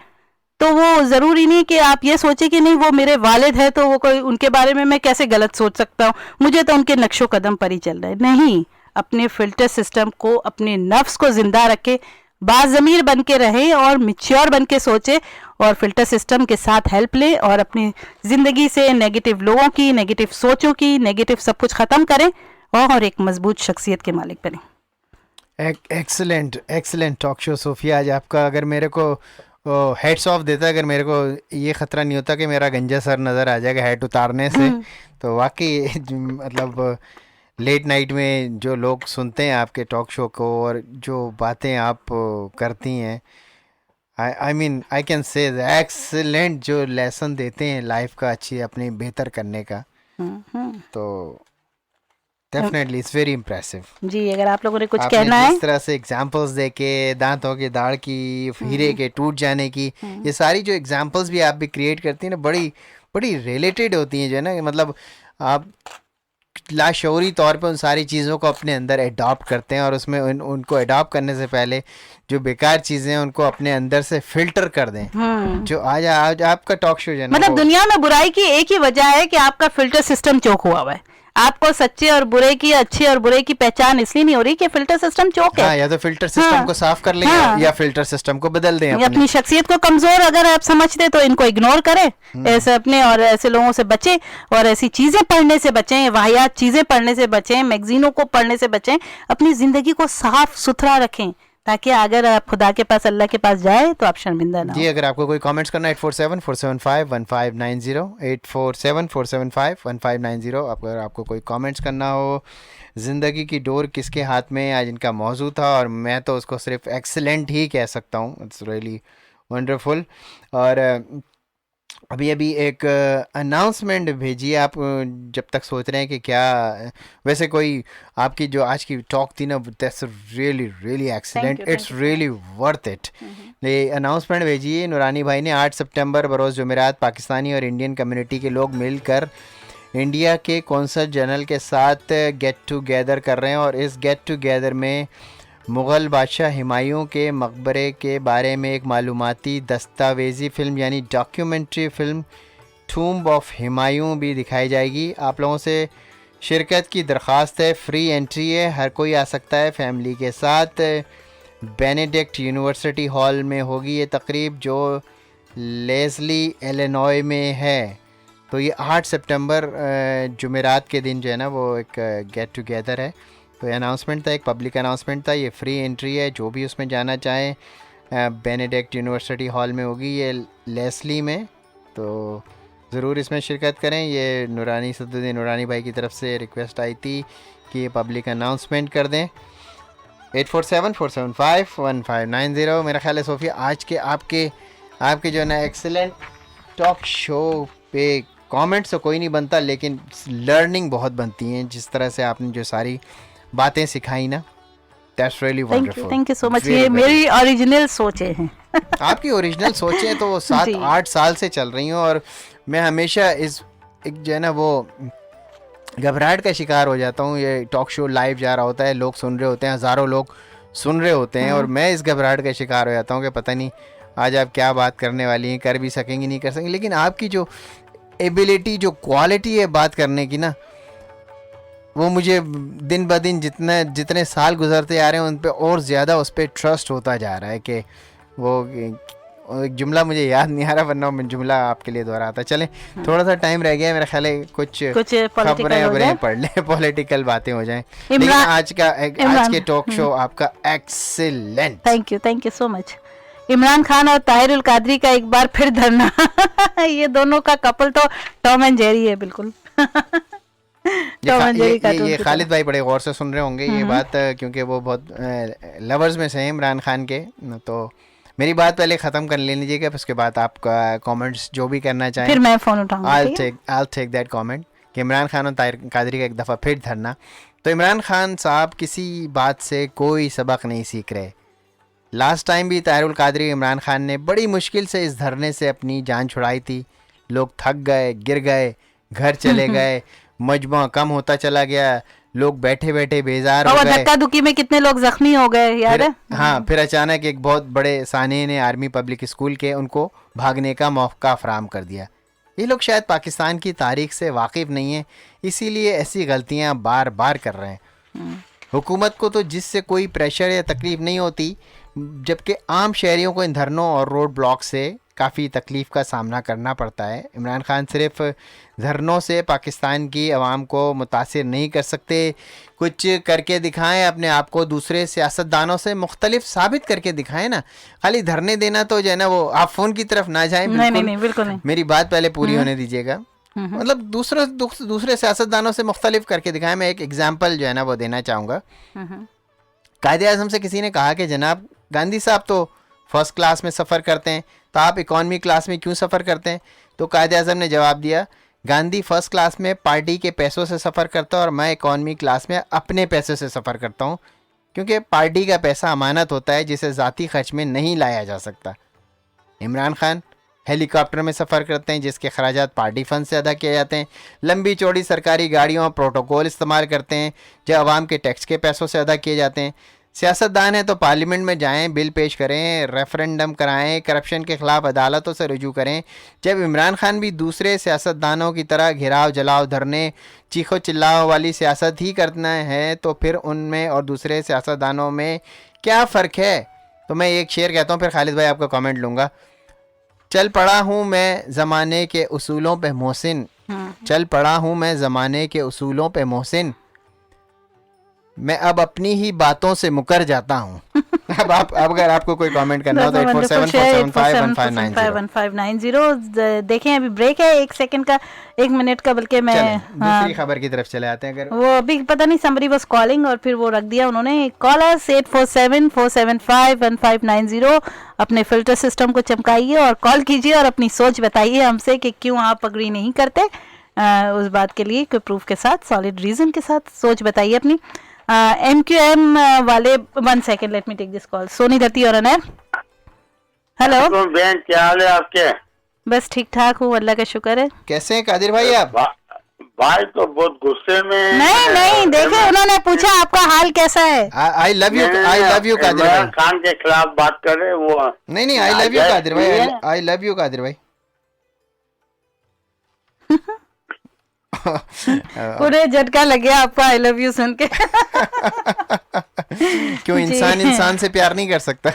तो वो ज़रूरी नहीं कि आप ये सोचे कि नहीं वो मेरे वालिद है तो वो कोई, उनके बारे में मैं कैसे गलत सोच सकता हूँ, मुझे तो उनके नक्शो कदम पर ही चल रहा है। नहीं, अपने फिल्टर सिस्टम को, अपने नफ्स को ज़िंदा रखे, बाज़मीर बन के रहे और मिच्योर बन के सोचे और फिल्टर सिस्टम के साथ हेल्प ले और अपनी ज़िंदगी से नेगेटिव लोगों की, नेगेटिव सोचों की, नेगेटिव सब कुछ ख़त्म करें और एक मजबूत शख्सियत के मालिक बने। Excellent talk show Sophia. आज आपका अगर मेरे को हेड्स ऑफ देता, अगर मेरे को ये ख़तरा नहीं होता कि मेरा गंजा सर नज़र आ जाएगा हेड उतारने से, तो वाकई मतलब लेट नाइट में जो लोग सुनते हैं आपके टॉक शो को और जो बातें आप करती हैं, I mean I can say excellent जो लेसन देते हैं लाइफ का अच्छी अपनी बेहतर करने का, तो डेफिनेटली इट्स वेरी इम्प्रेसिव जी। अगर आप लोगों ने कुछ आपने कहना है, जिस तरह से एग्जांपल्स दे के दांतों की दाढ़ की, हीरे के टूट जाने की, ये सारी जो एग्जांपल्स भी आप भी क्रिएट करती हैं ना, बड़ी बड़ी रिलेटेड होती हैं, जो है ना, मतलब आप लाशऊरी तौर पे उन सारी चीज़ों को अपने अंदर अडॉप्ट करते हैं और उसमें उनको अडॉप्ट करने से पहले जो बेकार चीज़ें हैं उनको अपने अंदर से फिल्टर कर दें। जो आज आपका टॉक शो है ना, मतलब दुनिया में बुराई की एक ही वजह है कि आपका फिल्टर सिस्टम चोक हुआ हुआ है। आपको सच्चे और बुरे की, अच्छे और बुरे की पहचान इसलिए नहीं हो रही कि फिल्टर सिस्टम चोक है। हाँ, या तो फिल्टर सिस्टम को साफ कर लें या फिल्टर सिस्टम को बदल दें। अपनी शख्सियत को कमजोर अगर आप समझते तो इनको इग्नोर करें, ऐसे अपने और ऐसे लोगों से बचें और ऐसी चीजें पढ़ने से बचें, वाहियात चीजें पढ़ने से बचें, मैगजीनों को पढ़ने से बचें, अपनी जिंदगी को साफ सुथरा रखें ताकि अगर आप खुदा के पास, अल्लाह के पास जाए तो आप शर्मिंदा ना हो। जी, अगर आपको कोई कमेंट्स करना है 847-475-1590 847-475-1590 अगर आपको कोई कमेंट्स करना हो, ज़िंदगी की डोर किसके हाथ में, आज इनका मौजू था और मैं तो उसको सिर्फ एक्सीलेंट ही कह सकता हूँ। It's really wonderful. और अभी अभी एक अनाउंसमेंट भेजिए आप, जब तक सोच रहे हैं कि क्या, वैसे कोई आपकी जो आज की टॉक थी ना, that's really really excellent, it's really worth it. ये अनाउंसमेंट भेजिए नूरानी भाई ने। 8 सितंबर बरोज़ जुमेरात पाकिस्तानी और इंडियन कम्युनिटी के लोग मिलकर इंडिया के कौंसल जनरल के साथ गेट टुगेदर कर रहे हैं और इस गेट टुगेदर में मुग़ल बादशाह हुमायूं के मकबरे के बारे में एक मालूमाती दस्तावेज़ी फ़िल्म यानी documentary film tomb of Humayun भी दिखाई जाएगी। आप लोगों से शिरकत की दरख्वास्त है, फ्री एंट्री है, हर कोई आ सकता है फैमिली के साथ। बेनेडिक्ट यूनिवर्सिटी हॉल में होगी ये तकरीब जो लेस्ली इलिनॉय में है। तो ये 8 सितंबर जुमेरात के दिन जो है ना वो एक गेट टुगेदर है। तो ये अनाउंसमेंट था, एक पब्लिक अनाउंसमेंट था, ये फ्री एंट्री है, जो भी उसमें जाना चाहें बेनेडिक्ट यूनिवर्सिटी हॉल में होगी ये लेस्ली में, तो ज़रूर इसमें शिरकत करें। ये नूरानी सदुद्दीन नूरानी भाई की तरफ से रिक्वेस्ट आई थी कि ये पब्लिक अनाउंसमेंट कर दें। 847-475-1590। मेरा ख्याल है सोफिया आज के आपके जो है ना एक्सीलेंट टॉक शो पे कमेंट्स तो कोई नहीं बनता, लेकिन लर्निंग बहुत बनती हैं। जिस तरह से आपने जो सारी बातें सिखाई ना, that's really wonderful. Thank you so much. ये मेरी ओरिजिनल सोचें हैं। आपकी ओरिजिनल सोचें तो 7-8 साल से चल रही हूँ और मैं हमेशा इस एक जो है ना वो घबराहट का शिकार हो जाता हूँ। ये टॉक शो लाइव जा रहा होता है, लोग सुन रहे होते हैं, हज़ारों लोग सुन रहे होते हैं और मैं इस घबराहट का शिकार हो जाता हूँ कि पता नहीं आज आप क्या बात करने वाली हैं, कर भी सकेंगी नहीं कर सकेंगी। लेकिन आपकी जो एबिलिटी, जो क्वालिटी है बात करने की ना, वो मुझे दिन ब दिन जितने साल गुजरते आ रहे हैं उन पे और ज़्यादा उस पर ट्रस्ट होता जा रहा है कि वो एक जुमला मुझे याद नहीं आ रहा, वरना मैं जुमला आपके लिए दोहराता। चलें, थोड़ा सा टाइम रह गया है, मेरा ख्याल है कुछ खबरें पढ़ लें, पॉलिटिकल बातें हो जाएं। लेकिन आज के टॉक शो आपका excellent. Thank you so much. Imran Khan और ताहिरुल कादरी का एक बार फिर धरना ये दोनों का कपल तो टॉम एंड जेरी है, बिल्कुल। ये खालिद भाई बड़े गौर से सुन रहे होंगे ये बात, क्योंकि वो बहुत लवर्स में से हैं इमरान खान के। तो मेरी बात पहले ख़त्म कर ले लीजिएगा, उसके बाद आपका कमेंट्स जो भी करना चाहें फिर मैं फ़ोन उठाऊंगा। I'll take that comment कि इमरान खान और ताहिर कादरी का एक दफ़ा फिर धरना। तो इमरान खान साहब किसी बात से कोई सबक नहीं सीख रहे। लास्ट टाइम भी ताहिरुल कादरी इमरान खान ने बड़ी मुश्किल से इस धरने से अपनी जान छुड़ाई थी। लोग थक गए, गिर गए, घर चले गए, मजमा कम होता चला गया, लोग बैठे बैठे बेजार हो और गए। धक्का दुक्की में कितने लोग जख्मी हो गए, याद है? हाँ, फिर अचानक एक बहुत बड़े साने ने आर्मी पब्लिक स्कूल के उनको भागने का मौका फराहम कर दिया। ये लोग शायद पाकिस्तान की तारीख से वाकिफ़ नहीं है, इसीलिए ऐसी गलतियां बार बार कर रहे हैं। हुकूमत को तो जिससे कोई प्रेशर या तकलीफ नहीं होती, जबकि आम शहरियों को इन धरनों और रोड ब्लॉक से काफ़ी तकलीफ़ का सामना करना पड़ता है। इमरान खान सिर्फ धरनों से पाकिस्तान की आवाम को मुतासिर नहीं कर सकते, कुछ करके दिखाएं, अपने आप को दूसरे सियासतदानों से मुख्तलिफ साबित करके दिखाएं ना। खाली धरने देना तो जो है ना, वो आप फ़ोन की तरफ ना जाएं। नहीं, बिल्कुल नहीं। मेरी बात पहले पूरी होने दीजिएगा। मतलब दूसरे सियासतदानों से मुख्तलिफ करके दिखाएं। मैं एक एग्जाम्पल जो है ना वो देना चाहूँगा। कायदे आज़म से किसी ने कहा कि जनाब गांधी साहब तो फर्स्ट क्लास में सफ़र करते हैं, तो आप इकॉनमी क्लास में क्यों सफ़र करते हैं? तो कायदे आज़म ने जवाब दिया, गांधी फर्स्ट क्लास में पार्टी के पैसों से सफ़र करता है और मैं इकॉनमी क्लास में अपने पैसों से सफ़र करता हूँ, क्योंकि पार्टी का पैसा अमानत होता है जिसे ज़ाती खर्च में नहीं लाया जा सकता। इमरान खान हेलीकॉप्टर में सफ़र करते हैं जिसके खराजात पार्टी फंड से अदा किए जाते हैं, लंबी चौड़ी सरकारी गाड़ियों और प्रोटोकॉल इस्तेमाल करते हैं जो आवाम के टैक्स के पैसों से अदा किए जाते हैं। सियासतदान हैं तो पार्लियामेंट में जाएं, बिल पेश करें, रेफरेंडम कराएं, करप्शन के ख़िलाफ़ अदालतों से रुजू करें। जब इमरान खान भी दूसरे सियासतदानों की तरह घिराव जलाव धरने चीखो चिल्लाओ वाली सियासत ही करना है, तो फिर उनमें और दूसरे सियासतदानों में क्या फ़र्क है? तो मैं एक शेर कहता हूँ, फिर खालिद भाई आपका कमेंट लूँगा। चल पड़ा हूँ मैं ज़माने के उसूलों पे मोहसिन, चल पड़ा हूँ मैं ज़माने के उसूलों पे मोहसिन, मैं अब अपनी ही बातों से मुकर जाता हूँ। अब अगर आपको कोई कमेंट करना हो तो 8474751590। देखें अभी ब्रेक है 1 सेकंड का, 1 मिनट का, बल्कि मैं दूसरी खबर की तरफ चले आते हैं। अगर वो अभी पता नहीं समबडी वाज कॉलिंग और फिर वो रख दिया उन्होंने। कॉलर्स 8474751590, अपने फिल्टर सिस्टम को चमकाइए और कॉल कीजिए और अपनी सोच बताइए हमसे कि क्यों आप अग्री नहीं करते उस बात के लिए, कोई प्रूफ के साथ, सॉलिड रीजन के साथ सोच बताइए अपनी। MQM वाले 1 second, let me take this call. सोनी दत्ती और अनर, हेलो बहन, क्या हाल है आपके? बस ठीक ठाक हूँ, अल्लाह का शुक्र है। कैसे हैं कादिर भाई आप? भाई तो बहुत गुस्से में। नहीं देखे, उन्होंने पूछा आपका हाल कैसा है। आई लव यू कादिर भाई। खान के खिलाफ बात कर रहे वो। नहीं आई लव यू कादिर भाई, आई लव यू कादिर भाई। पूरे झटका लग गया आपको आई लव यू सुन के। क्यों इंसान से प्यार नहीं कर सकता?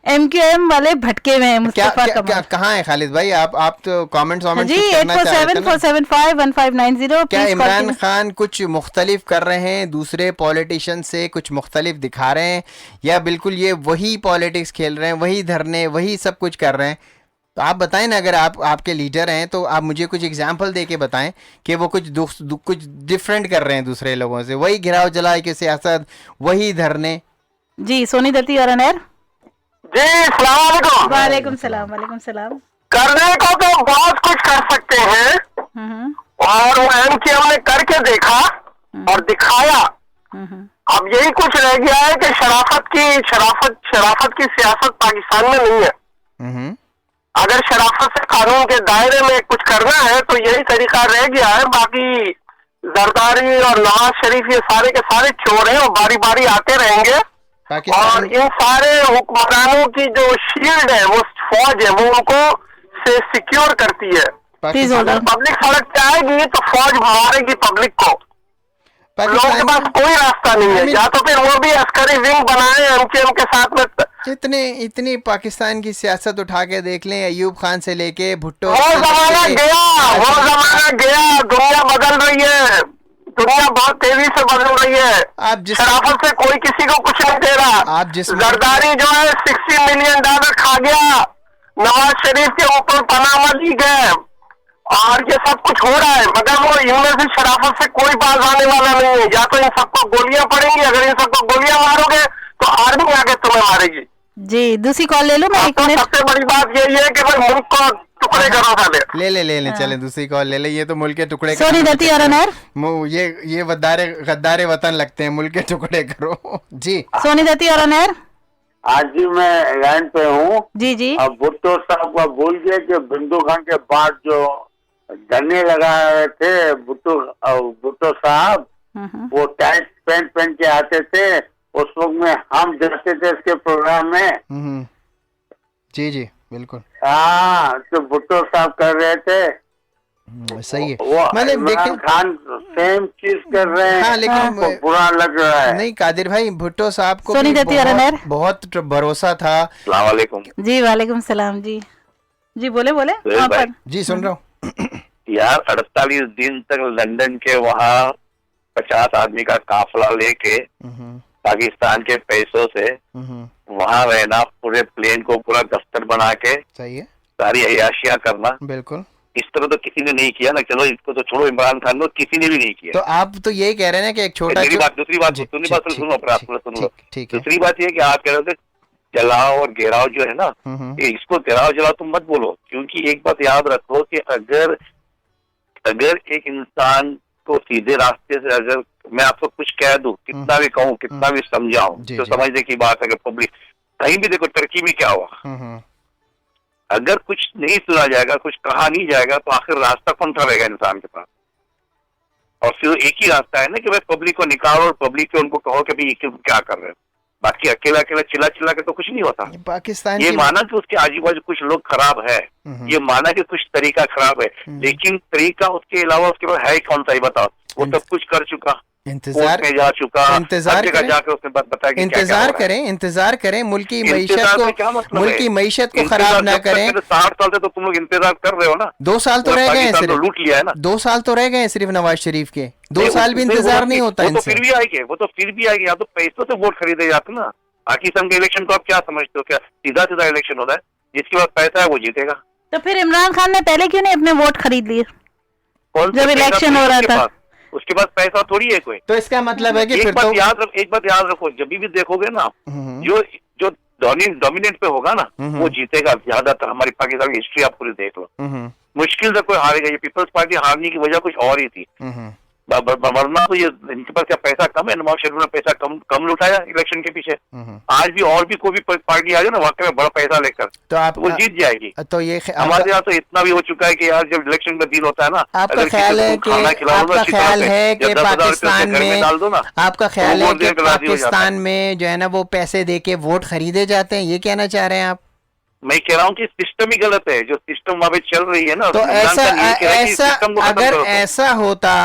MQM वाले भटके में मुस्तफा कमाल। कहाँ है खालिद भाई? आप तो कमेंट्स जी 8474751590। क्या इमरान खान कुछ मुख्तलिफ कर रहे हैं, दूसरे पॉलिटिशियन से कुछ मुख्तलिफ दिखा रहे हैं, या बिल्कुल ये वही पॉलिटिक्स खेल रहे हैं, वही धरने वही सब कुछ कर रहे हैं? तो आप बताएं ना, अगर आपके लीडर हैं तो आप मुझे कुछ एग्जाम्पल दे के बताएं कि वो कुछ डिफरेंट कर रहे हैं दूसरे लोगों से, वही घिराव जलाए की सियासत, वही धरने। जी सोनी दत्ती और अनर जी, अस्सलाम वालेकुम। वालेकुम सलाम। वालेकुम सलाम। करने को तो बहुत कुछ कर सकते हैं, और वो MQM ने करके देखा और दिखाया। अब यही कुछ रह गया है कि शराफत की सियासत पाकिस्तान में नहीं है। अगर शराफत से कानून के दायरे में कुछ करना है तो यही तरीका रह गया है। बाकी जरदारी और नवाज शरीफ ये सारे के सारे चोर हैं और बारी बारी आते रहेंगे, और इन सारे हुक्मरानों की जो शील्ड है वो फौज है, वो उनको से सिक्योर करती है। अगर पब्लिक सड़क पे आएगी तो फौज मारेगी पब्लिक को। लोगों के पास कोई रास्ता नहीं है, या तो फिर वो भी अस्करी विंग बनाए MQM के साथ में। इतनी पाकिस्तान की सियासत उठा के देख लें, अयूब खान से लेके भुट्टो। वो जमाना गया, दुनिया बदल रही है, दुनिया बहुत तेजी से बदल रही है। आप जिस शराफत से कोई किसी को कुछ नहीं दे रहा। आप जिस जरदारी जो है $60 मिलियन खा गया, नवाज शरीफ के ऊपर पनामा लीग है, और ये सब कुछ हो रहा है, मगर वो इनमें से शराफत से कोई बाज आने वाला नहीं है। या तो इन सबको गोलियां पड़ेंगी, अगर इन सबको गोलियां मारोगे तो आर्मी आगे तुम्हें मारेगी। जी दूसरी कॉल ले लो। मैं 1 मिनट। सबसे बड़ी बात यही है कि भाई मुल्क को टुकड़े करो पहले। ले चले दूसरी कॉल ले ले। ये तो मुल्क के टुकड़े। सोनी दत्ती और अनर, ये गद्दारे वतन लगते हैं, मुल्क के टुकड़े करो। जी सोनी दत्ती और अनर। आज जी मैं लाइन पे हूँ। जी अब भुट्टो साहब को भूल गए कि बिंदु खान के बाद जो धरने लगा रहे थे भुट्टो साहब। वो टाइट पैंट पहन के आते थे, उस वक्त में हम जाते थे इसके प्रोग्राम में। जी जी बिल्कुल। हाँ, तो भुट्टो साहब कर रहे थे। सही है। वो मतलब इमरान खान सेम चीज कर रहे हैं। हाँ, लेकिन तो बुरा लग रहा है। नहीं कादिर भाई, भुट्टो साहब को सोनी भी दत्ती अरनर। बहुत भरोसा था। अस्सलाम वालेकुम। जी वालेकुम सलाम जी। जी बोले बोले सुहेल आप भाई। पर। जी सुन रहा हूँ। यार 48 दिन तक लंदन के वहाँ 50 आदमी का काफिला लेके पाकिस्तान के पैसों से वहाँ रहना, पूरे प्लेन को पूरा दफ्तर बना के सही है, सारी अय्याशियां करना, बिल्कुल। इस तरह तो किसी ने नहीं किया ना। चलो इसको तो छोड़ो, इमरान खान को किसी ने भी नहीं किया। तो आप तो यही कह रहे हैं ना कि एक छोटा मेरी बात, दूसरी बात सुनो अपने आप सुन लो। दूसरी बात ये कि आप कह रहे थे जलाओ और घेराव जो है ना, ये इसको घेराव जलाओ तुम मत बोलो, क्योंकि एक बात याद रखो कि अगर एक इंसान को सीधे रास्ते से अगर मैं आपको कुछ कह दूं, कितना भी कहूँ, कितना भी समझाऊं, तो समझने की बात है कि पब्लिक कहीं भी देखो, टर्की में क्या हुआ, अगर कुछ नहीं सुना जाएगा, कुछ कहा नहीं जाएगा, तो आखिर रास्ता कौन सा रहेगा इंसान के पास? और फिर एक ही रास्ता है ना कि भाई पब्लिक को निकालो और पब्लिक को उनको कहो कि भाई ये क्या कर रहे हो। बाकी अकेला चिल्ला के तो कुछ नहीं होता। पाकिस्तान ये माना कि उसके आजू बाजू कुछ लोग खराब है, ये माना कि कुछ तरीका खराब है, लेकिन तरीका उसके अलावा उसके पास है कौन सा, ही बताओ। वो सब कुछ कर चुका, इंतजार में जा चुका, इंतजार करें, जाकर उसने बताया इंतजार करें, मुल्क की मीशत को खराब ना करें। 60 साल से तो तुम लोग इंतजार कर रहे हो ना। 2 साल तो रह गए हैं, सिर्फ लूट लिया है ना। 2 साल तो रह गए हैं सिर्फ नवाज शरीफ के। 2 साल भी इंतजार नहीं होता इनसे। फिर भी आएंगे, या तो पैसों से वोट खरीदे जाते ना। पाकिस्तान के इलेक्शन को आप क्या समझते हो, क्या सीधा इलेक्शन होता है? जिसके पास पैसा है वो जीतेगा। तो फिर इमरान खान ने पहले क्यों नहीं अपने वोट खरीद लिए जब इलेक्शन हो रहा था? उसके पास पैसा थोड़ी है कोई। तो इसका मतलब है कि एक बात याद रखो, जब भी देखोगे ना, जो डोमिनेंट पे होगा ना, वो जीतेगा ज्यादातर। हमारी पाकिस्तान की हिस्ट्री आप पूरी देख लो, मुश्किल से कोई हारेगा। ये पीपल्स पार्टी हारने की वजह कुछ और ही थी, वरना तो ये इनके पास क्या पैसा कम है? नवाज शरीफ ने पैसा कम लुटाया इलेक्शन के पीछे। आज भी और भी कोई भी पार्टी आ जाए ना वाकई में बड़ा पैसा लेकर, तो आप वो जीत जाएगी। तो ये हमारे यहाँ तो इतना भी हो चुका है कि यार जब इलेक्शन का दिन होता है ना, आपका ख्याल है कि पाकिस्तान में, आपका ख्याल है कि पाकिस्तान में जो है ना वो पैसे दे के वोट खरीदे जाते हैं, ये कहना चाह रहे हैं आप? मैं कह रहा हूँ कि सिस्टम ही गलत है, जो सिस्टम वहाँ पे चल रही है ना। तो ऐसा अगर ऐसा होता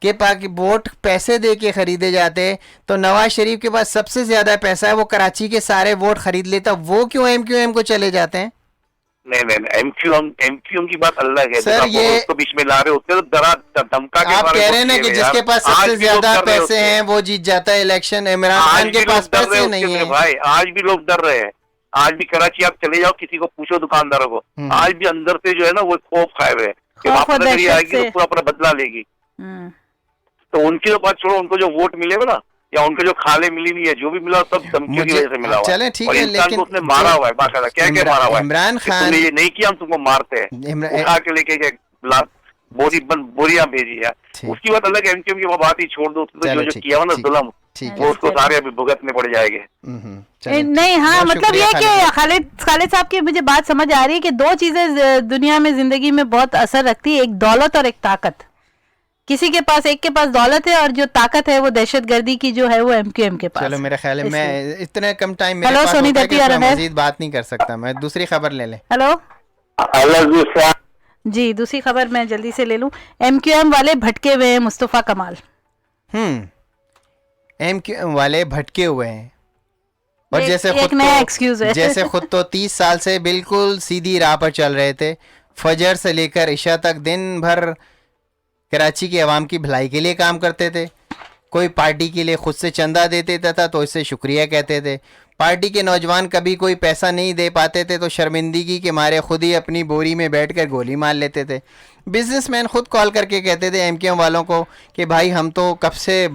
कि वोट पैसे दे के खरीदे जाते, तो नवाज शरीफ के पास सबसे ज्यादा पैसा है, वो कराची के सारे वोट खरीद लेता, वो क्यों एमक्यूएम को चले जाते हैं? नहीं, एमक्यूएम की बात अलग है सर। ये उसको बीच में ला रहे हो, उसके तो धमका के आप कह रहे हैं ना कि जिसके पास सबसे ज्यादा पैसे हैं वो जीत जाता है इलेक्शन। इमरान खान के पास पैसे नहीं है भाई, आज भी लोग डर रहे हैं। आज भी कराची आप चले जाओ, किसी को पूछो दुकानदारों को, आज भी अंदर से जो है ना वो खौफ खाए हुए कि वापस अगर ये आएगी तो पूरा अपना बदला लेगी। तो उनकी तो बात छोड़ो, उनको जो वोट मिलेगा ना, या उनको जो खाले मिली हुई है, जो भी मिला सब धमकियों की वजह से मिला हुआ है। चलें ठीक है, लेकिन उसने मारा हुआ है बाकायदा। क्या मारा हुआ है? इमरान खान ये नहीं किया, हम तुमको मारते हैं, उठा के लेके बोरियां भेजी है। उसकी बात अलग है, एमक्यूएम की वो बात ही छोड़ दो। जो किया ना जुल्म, वो उसको सारे अभी भुगतने पड़ जाएंगे। नहीं, हाँ, मतलब ये कि खालिद साहब की मुझे बात समझ आ रही है कि 2 चीजें दुनिया में, जिंदगी में बहुत असर रखती है, एक दौलत और एक ताकत। किसी के पास, एक के पास दौलत है और जो ताकत है वो दहशतगर्दी की जो है वो एमक्यूएम के पास। चलो मेरा ख्याल है मैं इतने कम टाइम में सोनी दत्ती मजीद बात नहीं कर सकता। मैं दूसरी खबर ले लें। हेलो जी, दूसरी खबर मैं जल्दी से ले लूं। एमक्यूएम वाले भटके हुए हैं, मुस्तफा कमाल। एमक्यूएम वाले भटके हुए हैं, और जैसे एक नया एक्सक्यूज है। जैसे खुद तो 30 साल से बिल्कुल सीधी राह पर चल रहे थे, फजर से लेकर इशा तक दिन भर कराची की आवाम की भलाई के लिए काम करते थे। कोई पार्टी के लिए खुद से चंदा दे देता था तो इससे शुक्रिया कहते थे। पार्टी के नौजवान कभी कोई पैसा नहीं दे पाते थे तो शर्मिंदगी के मारे खुद ही अपनी बोरी में बैठकर गोली मार लेते थे। बिजनेसमैन खुद कॉल करके कहते थे एमक्यूएम वालों को कि भाई हम तो कब से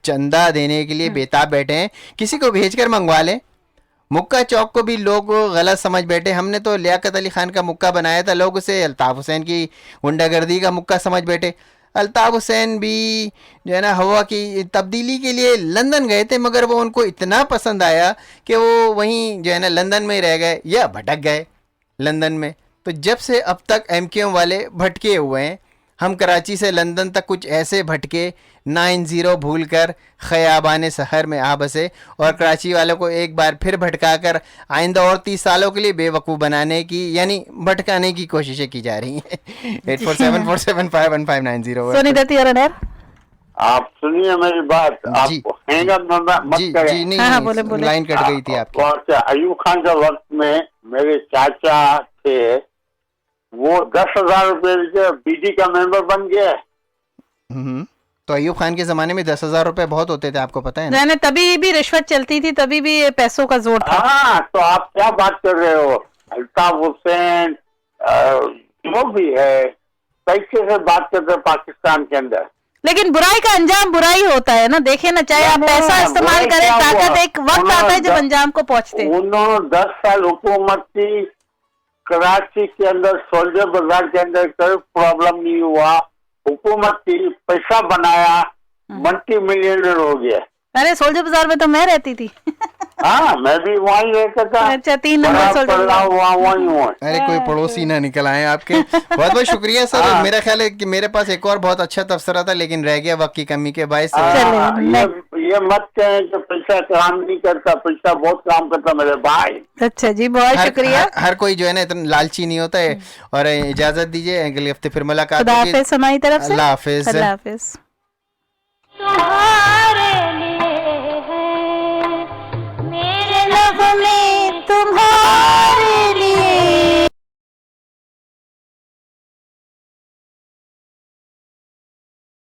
चंदा देने के लिए बेताब बैठे हैं, किसी को भेजकर मंगवा लें। मुक्का चौक को भी लोग गलत समझ बैठे। हमने तो लियाकत अली खान का मुक्का बनाया था, लोग उसे अल्ताफ़ हुसैन की गुंडागर्दी का मुक्का समझ बैठे। अल्ताफ़ हुसैन भी जो है ना हवा की तब्दीली के लिए लंदन गए थे, मगर वो उनको इतना पसंद आया कि वो वहीं जो है ना लंदन में ही रह गए या भटक गए लंदन में। तो जब से अब तक MQM वाले भटके हुए हैं, हम कराची से लंदन तक कुछ ऐसे भटके 90 भूल कर ख़याबान सहर में आ बसे, और कराची वालों को एक बार फिर भटका कर आइंदा और 30 सालों के लिए बेवकूफ़ बनाने की यानी भटकाने की कोशिशें की जा रही हैं। 8474751590। सोनी दत्ती और अनर, आप सुनिए मेरी बात, आप हैंग अप मत करें। जी नहीं, हाँ, बोले बोले। लाइन कट गई थी आपकी। अयूब खान के वक्त में मेरे चाचा थे, वो 10,000 रुपए के बीडी का मेंबर बन गया। तो अयूब खान के जमाने में 10,000 रुपए बहुत होते थे, आपको पता है ना? तभी भी रिश्वत चलती थी, तभी भी पैसों का जोर था। हाँ, तो आप क्या बात कर रहे हो? अल्ताफ हुसैन जो भी है पैसे से बात करते पाकिस्तान के अंदर, लेकिन बुराई का अंजाम बुराई होता है ना। देखे ना, चाहे आप पैसा इस्तेमाल करें, ताकत एक वक्त आता है जब अंजाम को पहुंचते। उन्होंने 10 साल हुकूमत की, कराची के अंदर सोल्जर बाजार के अंदर कोई प्रॉब्लम नहीं हुआ, हुकूमत की पैसा बनाया, मल्टी मिलियनर हो गया। अरे सोल्जर बाजार में तो मैं रहती थी। हाँ, मैं भी वहीं रहता था। अच्छा, 3 नंबर सोल्जर बाजार। वहीं हूँ। अरे कोई पड़ोसी ना निकल आए आपके। बहुत बहुत शुक्रिया सर। मेरा ख्याल है कि मेरे पास एक और बहुत अच्छा तबसरा था, लेकिन रह गया वक्त की कमी के बायस। ये मत कहें कि पैसा काम नहीं करता, पैसा बहुत काम करता मेरे भाई। अच्छा जी, बहुत शुक्रिया। हर कोई जो है ना इतना लालची नहीं होता है। और इजाजत दीजिए, अगले हफ्ते फिर मुलाकात होगी। खुदा हाफिज़ हमारी तरफ से। अल्लाह हाफिज। अल्लाह हाफिज।